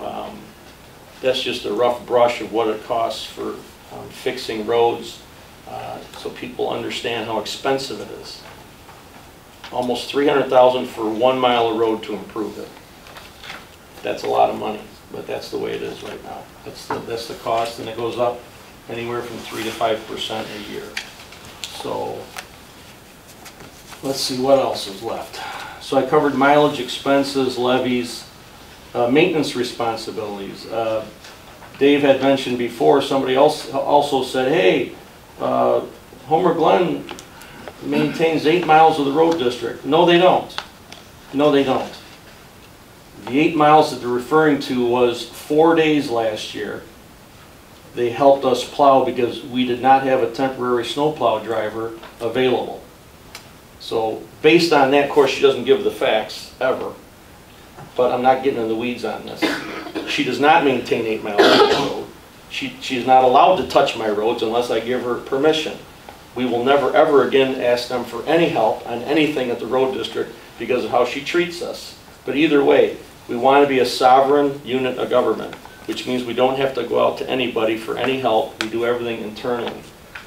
that's just a rough brush of what it costs for fixing roads, so people understand how expensive it is. Almost $300,000 for 1 mile of road to improve it. That's a lot of money, but that's the way it is right now. That's the cost, and it goes up anywhere from 3 to 5% a year. So let's see what else is left. So I covered mileage, expenses, levies, maintenance responsibilities. Dave had mentioned before, somebody else also said, hey, Homer Glen maintains 8 miles of the road district. No, they don't. No, they don't. The 8 miles that they're referring to was 4 days last year. They helped us plow because we did not have a temporary snowplow driver available. So based on that, of course, she doesn't give the facts ever, but I'm not getting in the weeds on this. She does not maintain 8 miles of the road. She's not allowed to touch my roads unless I give her permission. We will never ever again ask them for any help on anything at the road district because of how she treats us. But either way, we want to be a sovereign unit of government, which means we don't have to go out to anybody for any help. We do everything internally.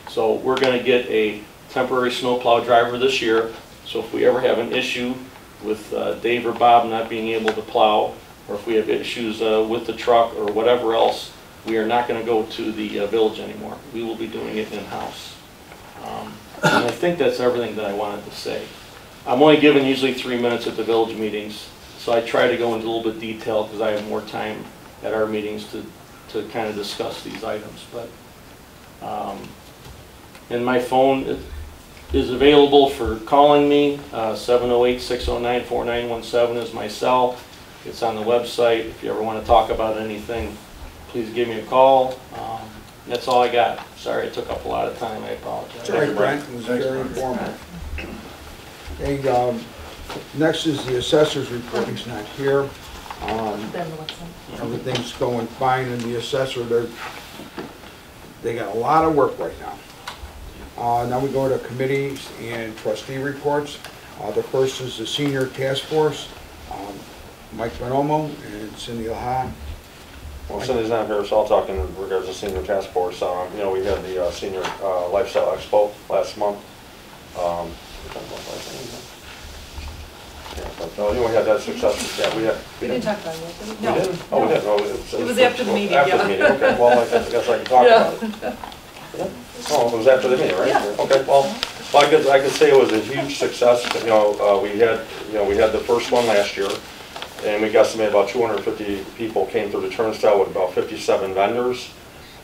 So we're going to get a temporary snowplow driver this year. So if we ever have an issue with Dave or Bob not being able to plow, or if we have issues with the truck or whatever else, we are not going to go to the village anymore. We will be doing it in-house. And I think that's everything that I wanted to say. I'm only given usually 3 minutes at the village meetings, so I try to go into a little bit of detail because I have more time at our meetings to kind of discuss these items. But and my phone is available for calling me. 708-609-4917 is my cell. It's on the website. If you ever want to talk about anything, please give me a call. That's all I got. Sorry it took up a lot of time. I apologize. It's all right, Brent. It was very informative. Okay, next is the assessor's report. He's not here. Then what's in? Everything's going fine in the assessor. They got a lot of work right now. Now we go to committees and trustee reports. The first is the senior task force. Mike Bonomo and Cindy Laha. Well, Cindy's not here, so I'll talk in regards to senior task force. You know, we had the senior lifestyle expo last month. Yeah, but you know, we had that success. Yeah, we didn't talk about it, did we? We did? Oh, we did. Oh, It was after the meeting, After yeah. the meeting, okay. Well, I guess I can talk about it. Oh, it was after the meeting, right? Yeah. Okay, well, I could say it was a huge success. You know, we had the first one last year, and we guesstimated about 250 people came through the turnstile with about 57 vendors.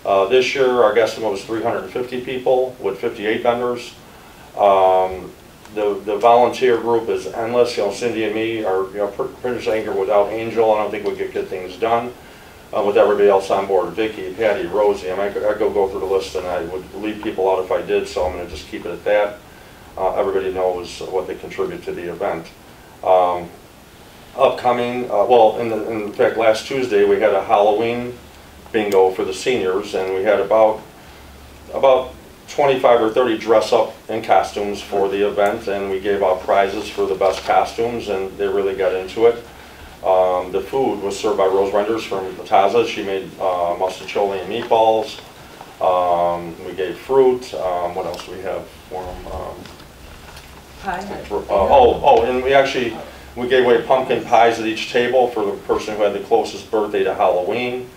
This year, our guesstimate was 350 people with 58 vendors. The volunteer group is endless. You know, Cindy and me are, you know, pretty much anchored. Without Angel, I don't think we could get things done. With everybody else on board, Vicky, Patty, Rosie, I could go through the list and I would leave people out if I did, so I'm going to just keep it at that. Everybody knows what they contribute to the event. Upcoming, well, in fact, last Tuesday we had a Halloween bingo for the seniors, and we had about 25 or 30 dress up in costumes for the event, and we gave out prizes for the best costumes, and they really got into it. The food was served by Rose Renders from Taza. She made mustacholi and meatballs. We gave fruit. What else do we have for them? Pie. And we gave away pumpkin pies at each table for the person who had the closest birthday to Halloween.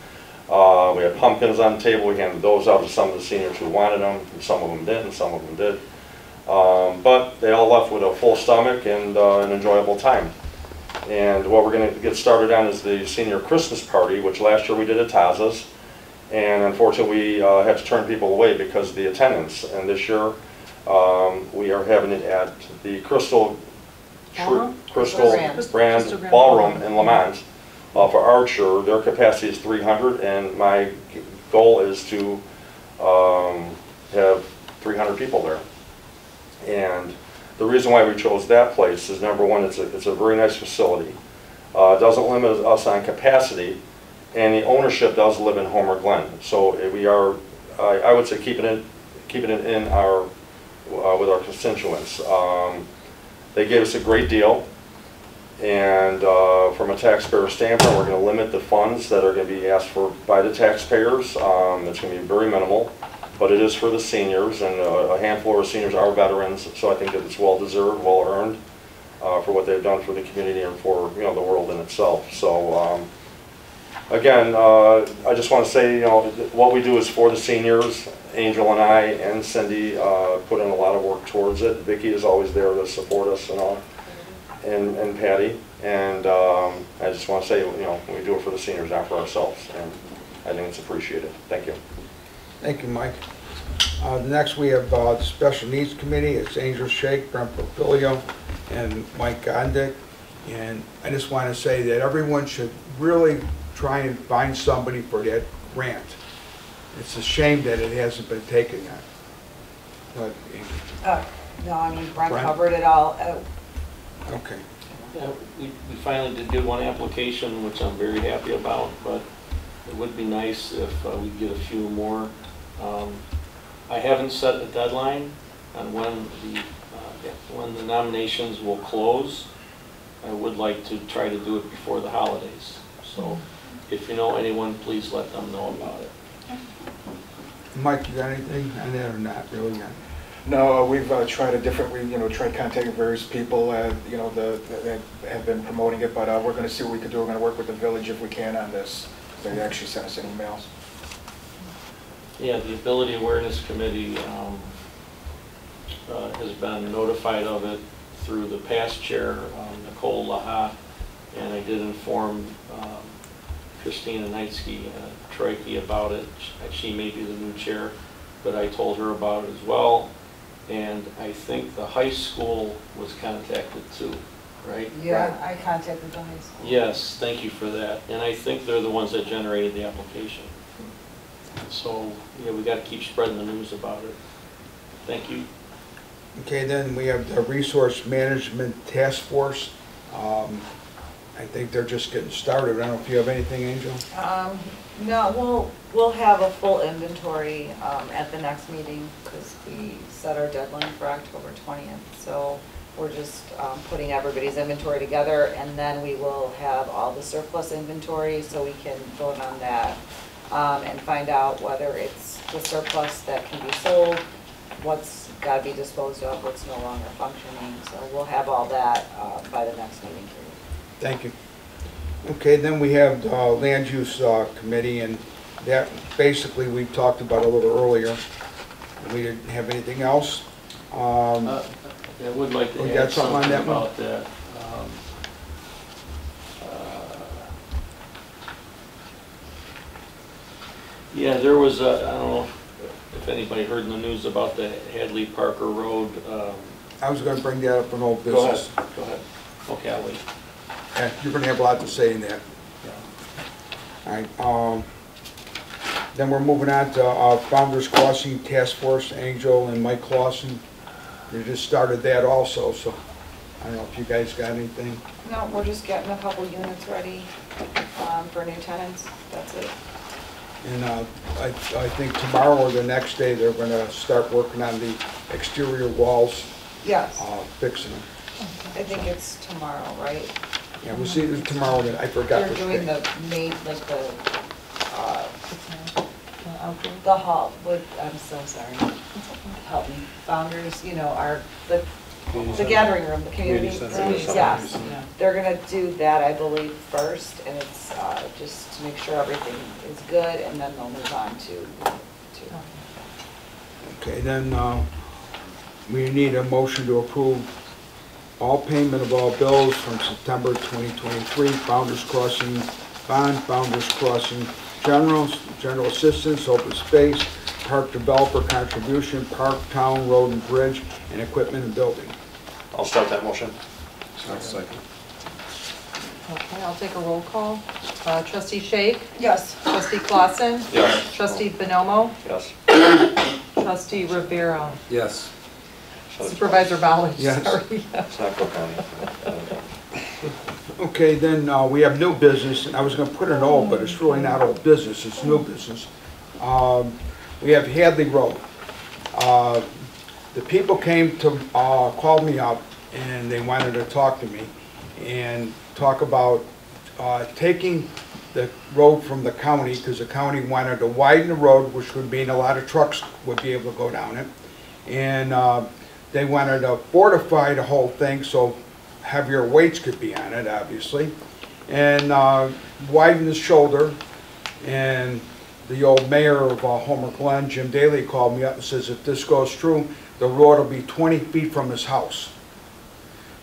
We had pumpkins on the table. We handed those out to some of the seniors who wanted them. Some of them didn't, some of them did. But they all left with a full stomach and an enjoyable time. And what we're going to get started on is the senior Christmas party, which last year we did at Taza's. And unfortunately, we had to turn people away because of the attendance. And this year, we are having it at the Crystal Brand Ballroom in Lamont for Archer. Their capacity is 300, and my goal is to have 300 people there. And the reason why we chose that place is, number one, it's a very nice facility. It doesn't limit us on capacity, and the ownership does live in Homer Glen. So we are, I would say, keeping it in our with our constituents. They gave us a great deal, and from a taxpayer standpoint, we're going to limit the funds that are going to be asked for by the taxpayers. It's going to be very minimal, but it is for the seniors, and a handful of seniors are veterans, so I think that it's well deserved, well earned for what they've done for the community and for, you know, the world in itself. So again, I just want to say, you know, what we do is for the seniors. Angel and I and Cindy put in a lot of work towards it. Vicky is always there to support us and all, and Patty. And I just want to say, you know, we do it for the seniors, not for ourselves, and I think it's appreciated. Thank you. Thank you, Mike. Next, we have the Special Needs Committee. It's Angel Shake, Brent Papilio, and Mike Gondik. And I just want to say that everyone should really try and find somebody for that grant. It's a shame that it hasn't been taken yet. But, No, I mean, Brent covered it all. okay. Yeah, we finally did get one application, which I'm very happy about, but it would be nice if we get a few more. I haven't set a deadline on when the nominations will close. I would like to try to do it before the holidays. So if you know anyone, please let them know about it. Mike, you got anything on that or not really yet? No, we've tried tried contacting various people, you know, that have been promoting it, but we're going to see what we can do. We're going to work with the village if we can on this. They actually sent us emails. Yeah, the Ability Awareness Committee has been notified of it through the past chair, Nicole Laha, and I did inform Christina Knightsky, Troike, about it. She may be the new chair, but I told her about it as well. And I think the high school was contacted too, right? Yeah, I contacted the high school. Yes, thank you for that. And I think they're the ones that generated the application. So, yeah, we got to keep spreading the news about it. Thank you. Okay, then we have the Resource Management Task Force. I think they're just getting started. I don't know if you have anything, Angel? No, we'll have a full inventory at the next meeting because we set our deadline for October 20th. So we're just putting everybody's inventory together, and then we will have all the surplus inventory so we can vote on that and find out whether it's the surplus that can be sold, what's got to be disposed of, what's no longer functioning. So we'll have all that by the next meeting. Thank you. Okay, then we have the Land Use Committee, and that basically we talked about a little earlier. We didn't have anything else. I would like to add something about that. Yeah, there was a, I don't know if anybody heard in the news about the Hadley Parker Road. I was gonna bring that up in old Go ahead, business. go ahead. Okay, I'll wait. And you're gonna have a lot to say in that. All right, then we're moving on to Founders Crossing Task Force, Angel and Mike Clausen. They just started that also, so I don't know if you guys got anything. No, we're just getting a couple units ready for new tenants, that's it. And I think tomorrow or the next day, they're gonna start working on the exterior walls, Yes, fixing them. I think it's tomorrow, right? Yeah, we'll see it tomorrow, I forgot They're which doing day. the main, like the hall, I'm so sorry. Help me, Founders, you know, the gathering room, the community Community room, center. yes. They're gonna do that, I believe, first, and it's just to make sure everything is good, and then they'll move on to. Okay, then we need a motion to approve all payment of all bills from September 2023, Founders Crossing Bond, Founders Crossing General Assistance, Open Space, Park Developer Contribution, Park, Town, Road and Bridge, and Equipment and Building. I'll start that motion. Second. Okay, I'll take a roll call. Trustee Shake? Yes. Trustee Clausen? Yes. Trustee Bonomo? Yes. Trustee Rivera? Yes. So it's- Supervisor Bowledge? Yes. Sorry. It's not Cook County. Okay, then we have new business, and I was gonna put it old, but it's really not old business, it's new business. We have Hadley Road. The people came to, called me up, and they wanted to talk to me, and talk about taking the road from the county, because the county wanted to widen the road, which would mean a lot of trucks would be able to go down it. And they wanted to fortify the whole thing so heavier weights could be on it, obviously. And widen the shoulder. And the old mayor of Homer Glen, Jim Daly, called me up and says, if this goes through, the road will be 20 feet from his house.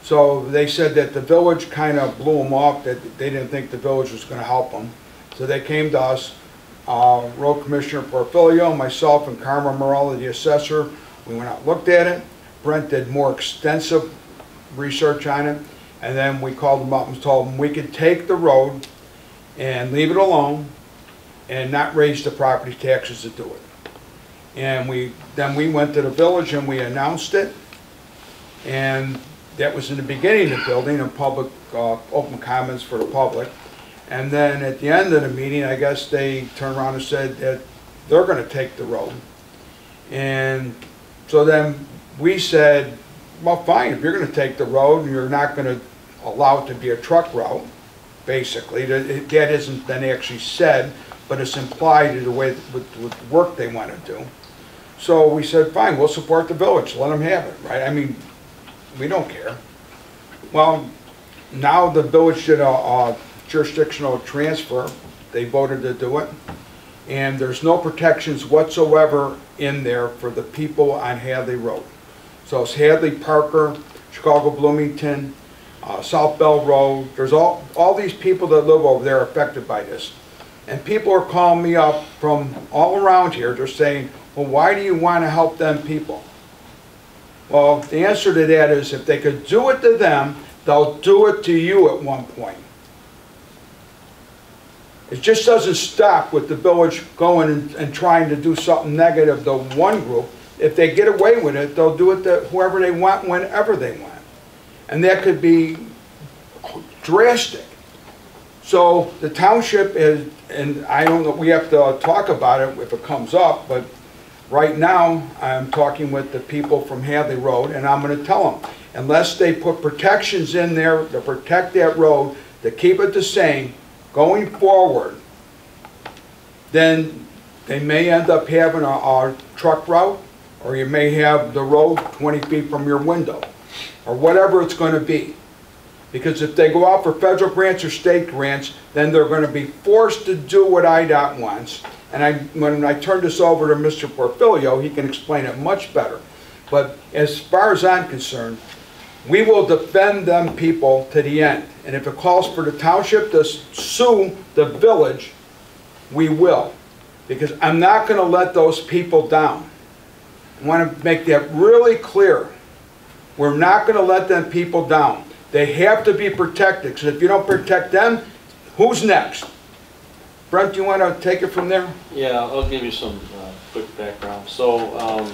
So they said that the village kind of blew them off, that they didn't think the village was going to help them. So they came to us, Road Commissioner Porfilio, myself, and Carmen Morella, the assessor. We went out and looked at it. Brent did more extensive research on it. And then we called them up and told them we could take the road and leave it alone and not raise the property taxes to do it. And then we went to the village and we announced it. And that was in the beginning of the building, and public, open comments for the public. And then at the end of the meeting, I guess they turned around and said that they're gonna take the road. And so then we said, well, fine, if you're gonna take the road and you're not gonna allow it to be a truck route, basically, that isn't then actually said, but it's implied in the way with the work they wanna do. So we said, fine, we'll support the village, let them have it, right? I mean, we don't care. Well, now the village did a jurisdictional transfer. They voted to do it. And there's no protections whatsoever in there for the people on Hadley Road. So it's Hadley, Parker, Chicago, Bloomington, South Bell Road. There's all these people that live over there affected by this. And people are calling me up from all around here. They're saying, well, why do you want to help them people? Well, the answer to that is if they could do it to them, they'll do it to you at one point. It just doesn't stop with the village going and trying to do something negative to one group. If they get away with it, they'll do it to whoever they want, whenever they want. And that could be drastic. So the township is, and I don't know, we have to talk about it if it comes up, but right now, I'm talking with the people from Hadley Road, and I'm going to tell them, unless they put protections in there to protect that road, to keep it the same, going forward, then they may end up having a truck route, or you may have the road 20 feet from your window, or whatever it's going to be. Because if they go out for federal grants or state grants, then they're going to be forced to do what IDOT wants. And when I turn this over to Mr. Porfilio, he can explain it much better. But as far as I'm concerned, we will defend them people to the end. And if it calls for the township to sue the village, we will. because I'm not going to let those people down. I want to make that really clear. We're not going to let them people down. They have to be protected, because if you don't protect them, who's next? Brent, you want to take it from there? Yeah, I'll give you some quick background. So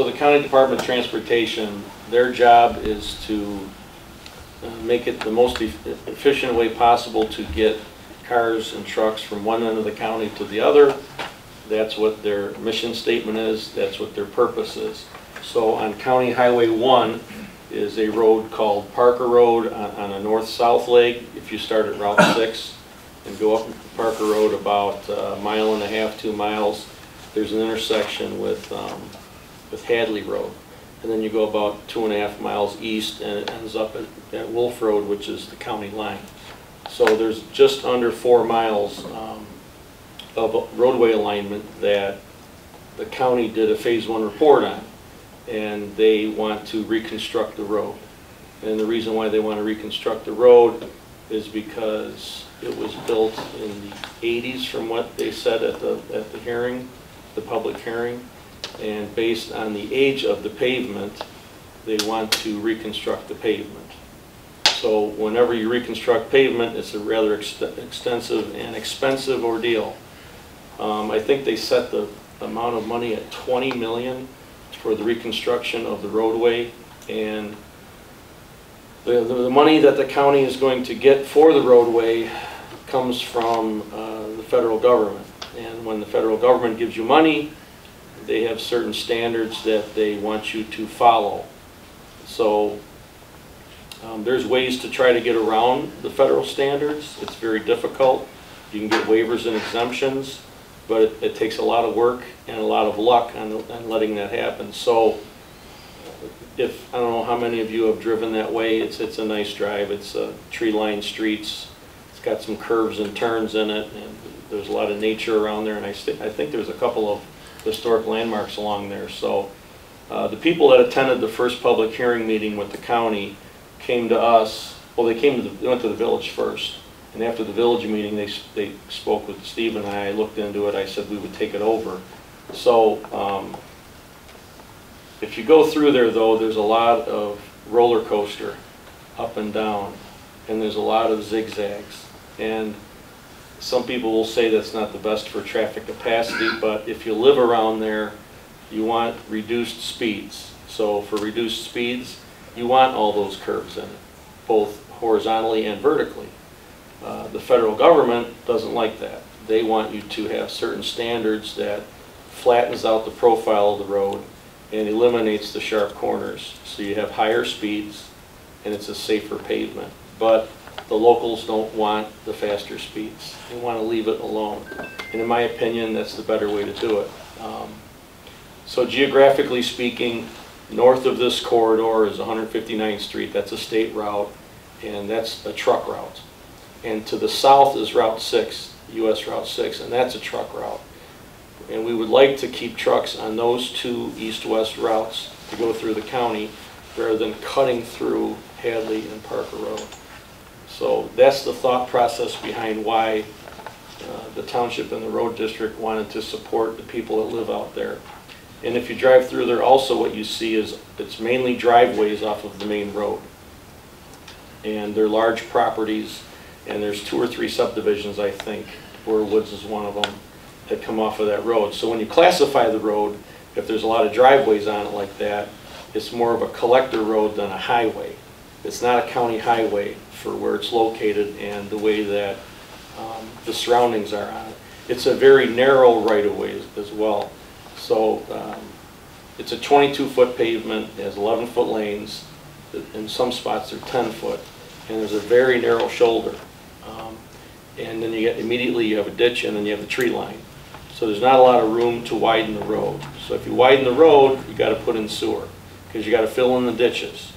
the County Department of Transportation, their job is to make it the most efficient way possible to get cars and trucks from one end of the county to the other. That's what their mission statement is. That's what their purpose is. So on County Highway 1 is a road called Parker Road on a north-south leg. If you start at Route 6 and go up Parker Road about a mile and a half, 2 miles, there's an intersection with Hadley Road. And then you go about 2.5 miles east and it ends up at Wolf Road, which is the county line. So there's just under 4 miles of roadway alignment that the county did a phase 1 report on, and they want to reconstruct the road. And the reason why they want to reconstruct the road is because it was built in the 80s, from what they said at the hearing, the public hearing, and based on the age of the pavement, they want to reconstruct the pavement. So whenever you reconstruct pavement, it's a rather extensive and expensive ordeal. I think they set the amount of money at $20 million for the reconstruction of the roadway, and the money that the county is going to get for the roadway comes from the federal government. And when the federal government gives you money, they have certain standards that they want you to follow. So there's ways to try to get around the federal standards. It's very difficult. You can get waivers and exemptions, but it takes a lot of work and a lot of luck on letting that happen. So I don't know how many of you have driven that way. It's a nice drive. It's tree-lined streets. It's got some curves and turns in it, and there's a lot of nature around there, and I think there's a couple of historic landmarks along there. So the people that attended the first public hearing meeting with the county came to us. Well, they went to the village first, and after the village meeting, they spoke with Steve and I. Looked into it. I said we would take it over. So if you go through there, though, there's a lot of roller coaster up and down, and there's a lot of zigzags. And some people will say that's not the best for traffic capacity, but if you live around there, you want reduced speeds. So for reduced speeds, you want all those curves in it, both horizontally and vertically. The federal government doesn't like that. They want you to have certain standards that flattens out the profile of the road and eliminates the sharp corners. So you have higher speeds and it's a safer pavement. But the locals don't want the faster speeds. They want to leave it alone. And in my opinion, that's the better way to do it. So geographically speaking, north of this corridor is 159th Street. That's a state route, and that's a truck route. And to the south is Route 6, US Route 6, and that's a truck route. And we would like to keep trucks on those two east-west routes to go through the county rather than cutting through Hadley and Parker Road. So that's the thought process behind why the township and the road district wanted to support the people that live out there. And if you drive through there, also what you see is it's mainly driveways off of the main road. And they're large properties, and there's 2 or 3 subdivisions, I think, Boer Woods is one of them, that come off of that road. So when you classify the road, if there's a lot of driveways on it like that, it's more of a collector road than a highway. It's not a county highway for where it's located and the way that the surroundings are on it. It's a very narrow right-of-way as well. So it's a 22-foot pavement, it has 11-foot lanes, in some spots they're 10-foot, and there's a very narrow shoulder. And then immediately you have a ditch and then you have the tree line. So there's not a lot of room to widen the road. So if you widen the road, you got to put in sewer, because you got to fill in the ditches.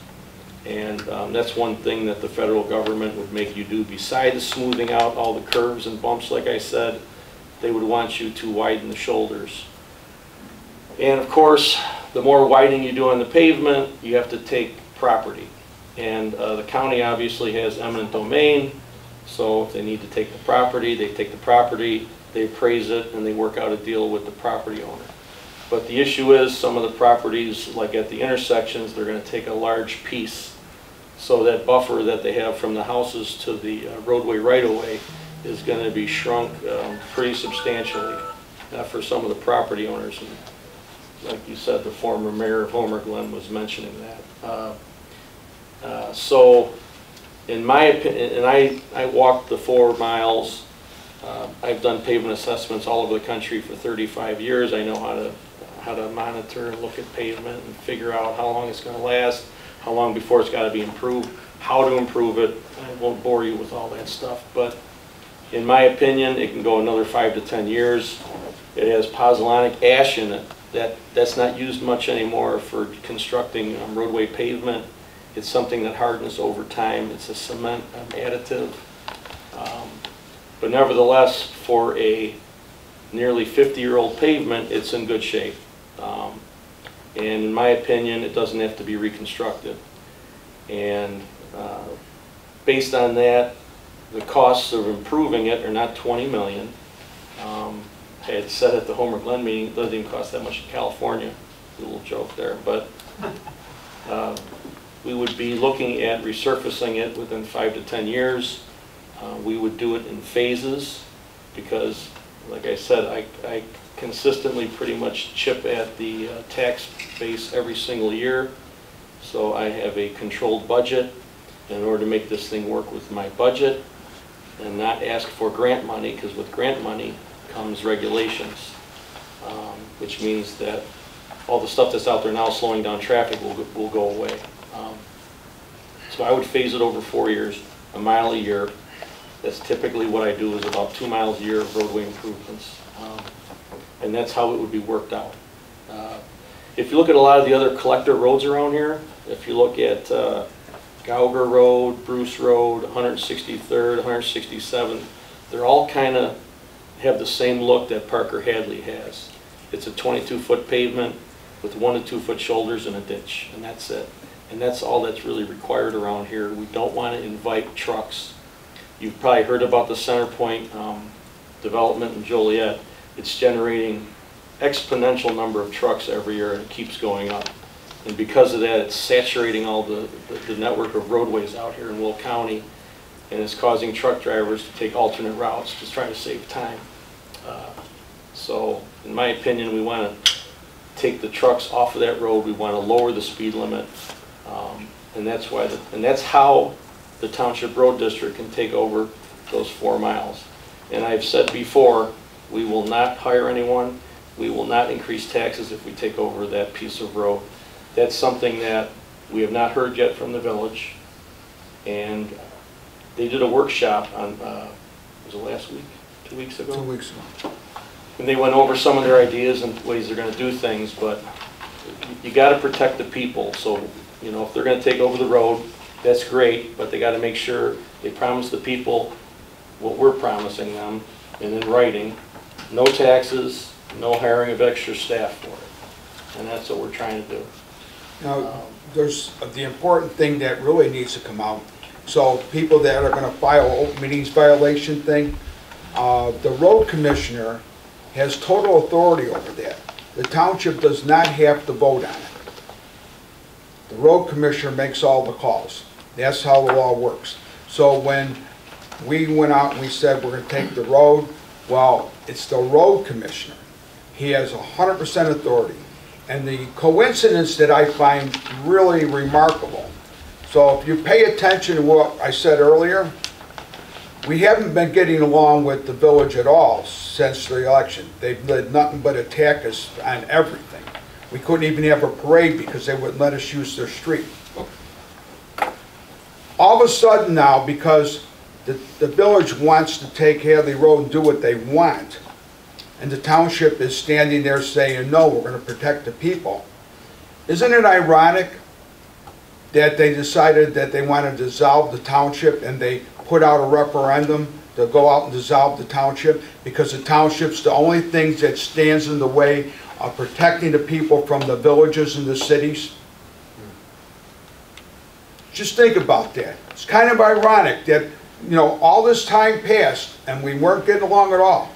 And that's one thing that the federal government would make you do. Besides smoothing out all the curves and bumps, like I said, they would want you to widen the shoulders. And of course, the more widening you do on the pavement, you have to take property. And the county obviously has eminent domain, so if they need to take the property, they take the property. they appraise it, and they work out a deal with the property owner. But the issue is, some of the properties, like at the intersections, they're gonna take a large piece. So that buffer that they have from the houses to the roadway right-of-way is gonna be shrunk pretty substantially for some of the property owners. And like you said, the former mayor of Homer Glen was mentioning that. So, in my opinion, and I walked the 4 miles. I've done pavement assessments all over the country for 35 years. I know how to monitor and look at pavement and figure out how long it's going to last, how long before it's got to be improved, how to improve it. I won't bore you with all that stuff, but in my opinion, it can go another 5 to 10 years. It has pozzolanic ash in it. That's not used much anymore for constructing roadway pavement. It's something that hardens over time. It's a cement additive. But nevertheless, for a nearly 50-year-old pavement, it's in good shape. And in my opinion, it doesn't have to be reconstructed. And based on that, the costs of improving it are not $20 million. I had said at the Homer Glen meeting, it doesn't even cost that much in California. A little joke there, but we would be looking at resurfacing it within 5 to 10 years. We would do it in phases because, like I said, I consistently pretty much chip at the tax base every single year. So I have a controlled budget in order to make this thing work with my budget and not ask for grant money, because with grant money comes regulations, which means that all the stuff that's out there now slowing down traffic will go away. So I would phase it over 4 years, a mile a year. That's typically what I do, is about 2 miles a year of roadway improvements. And that's how it would be worked out. If you look at a lot of the other collector roads around here, if you look at Gauger Road, Bruce Road, 163rd, 167th, they're all kind of have the same look that Parker Hadley has. It's a 22-foot pavement with 1 to 2 foot shoulders and a ditch, and that's it. And that's all that's really required around here. We don't want to invite trucks. You've probably heard about the Center Point development in Joliet. It's generating exponential number of trucks every year, and it keeps going up. And because of that, it's saturating all the network of roadways out here in Will County, and it's causing truck drivers to take alternate routes to try to save time. So, in my opinion, we want to take the trucks off of that road. We want to lower the speed limit, and that's how the Township Road District can take over those 4 miles. And I've said before, we will not hire anyone. We will not increase taxes if we take over that piece of road. That's something that we have not heard yet from the village. And they did a workshop on, was it last week? 2 weeks ago? 2 weeks ago. And they went over some of their ideas and ways they're going to do things, but you got to protect the people. So, you know, if they're going to take over the road, that's great, but they got to make sure they promise the people what we're promising them, and in writing, no taxes, no hiring of extra staff for it. And that's what we're trying to do. Now, there's the important thing that really needs to come out. So people that are going to file open meetings violation thing, the road commissioner has total authority over that. The township does not have to vote on it. The road commissioner makes all the calls. That's how the law works. So when we went out and we said we're going to take the road, well, it's the road commissioner. He has 100% authority. And the coincidence that I find really remarkable, so if you pay attention to what I said earlier, we haven't been getting along with the village at all since the election. They've did nothing but attack us on everything. We couldn't even have a parade because they wouldn't let us use their street. All of a sudden now, because the village wants to take Hadley Road and do what they want, and the township is standing there saying, no, we're going to protect the people. Isn't it ironic that they decided that they want to dissolve the township and they put out a referendum to go out and dissolve the township because the township's the only thing that stands in the way of protecting the people from the villages and the cities? Just think about that. It's kind of ironic that, you know, all this time passed and we weren't getting along at all.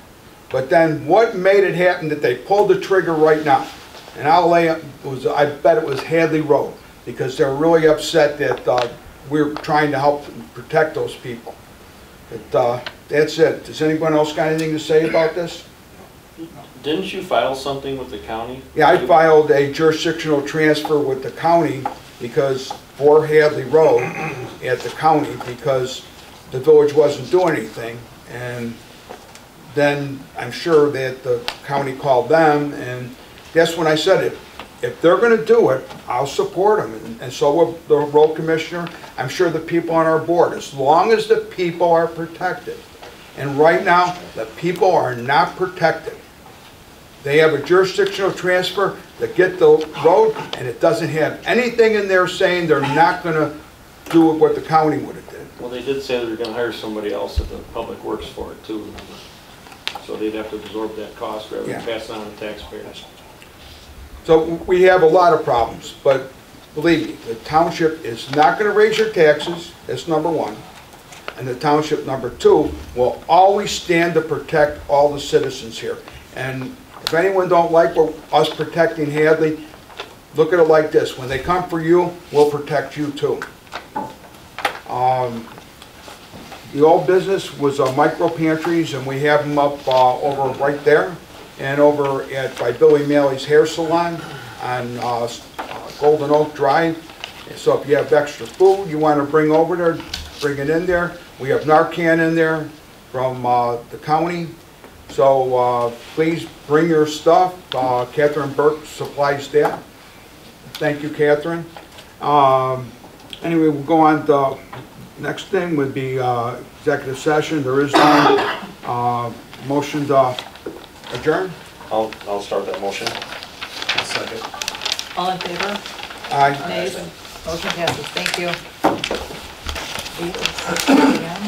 But then what made it happen that they pulled the trigger right now? And I bet it was Hadley Road, because they're really upset that we're trying to help protect those people. That's it. Does anyone else got anything to say about this? Didn't you file something with the county? Yeah, I filed a jurisdictional transfer with the county because for Hadley Road at the county, because the village wasn't doing anything. And then I'm sure that the county called them, and that's when I said it. If they're gonna do it, I'll support them, and so will the road commissioner. I'm sure the people on our board, as long as the people are protected. And right now, the people are not protected. They have a jurisdictional transfer to get the road, and it doesn't have anything in there saying they're not gonna do what the county would have did. Well, they did say they were gonna hire somebody else at the Public Works for it too. So they'd have to absorb that cost rather than Yeah. pass it on to taxpayers. So we have a lot of problems, but believe me, the township is not gonna raise your taxes, that's number one. And the township, number two, will always stand to protect all the citizens here. And if anyone don't like us protecting Hadley, look at it like this. When they come for you, we'll protect you too. The old business was micro pantries, and we have them up over right there, and over by Billy Maley's hair salon on Golden Oak Drive. And so if you have extra food you want to bring over there, bring it in there. We have Narcan in there from the county. So please bring your stuff. Catherine Burke supplies that. Thank you, Catherine. Anyway, we'll go on to next thing would be executive session. There is no motion to adjourn. I'll start that motion. Second. All in favor? Aye. Nays? Motion passes. Thank you. 8:06 p.m.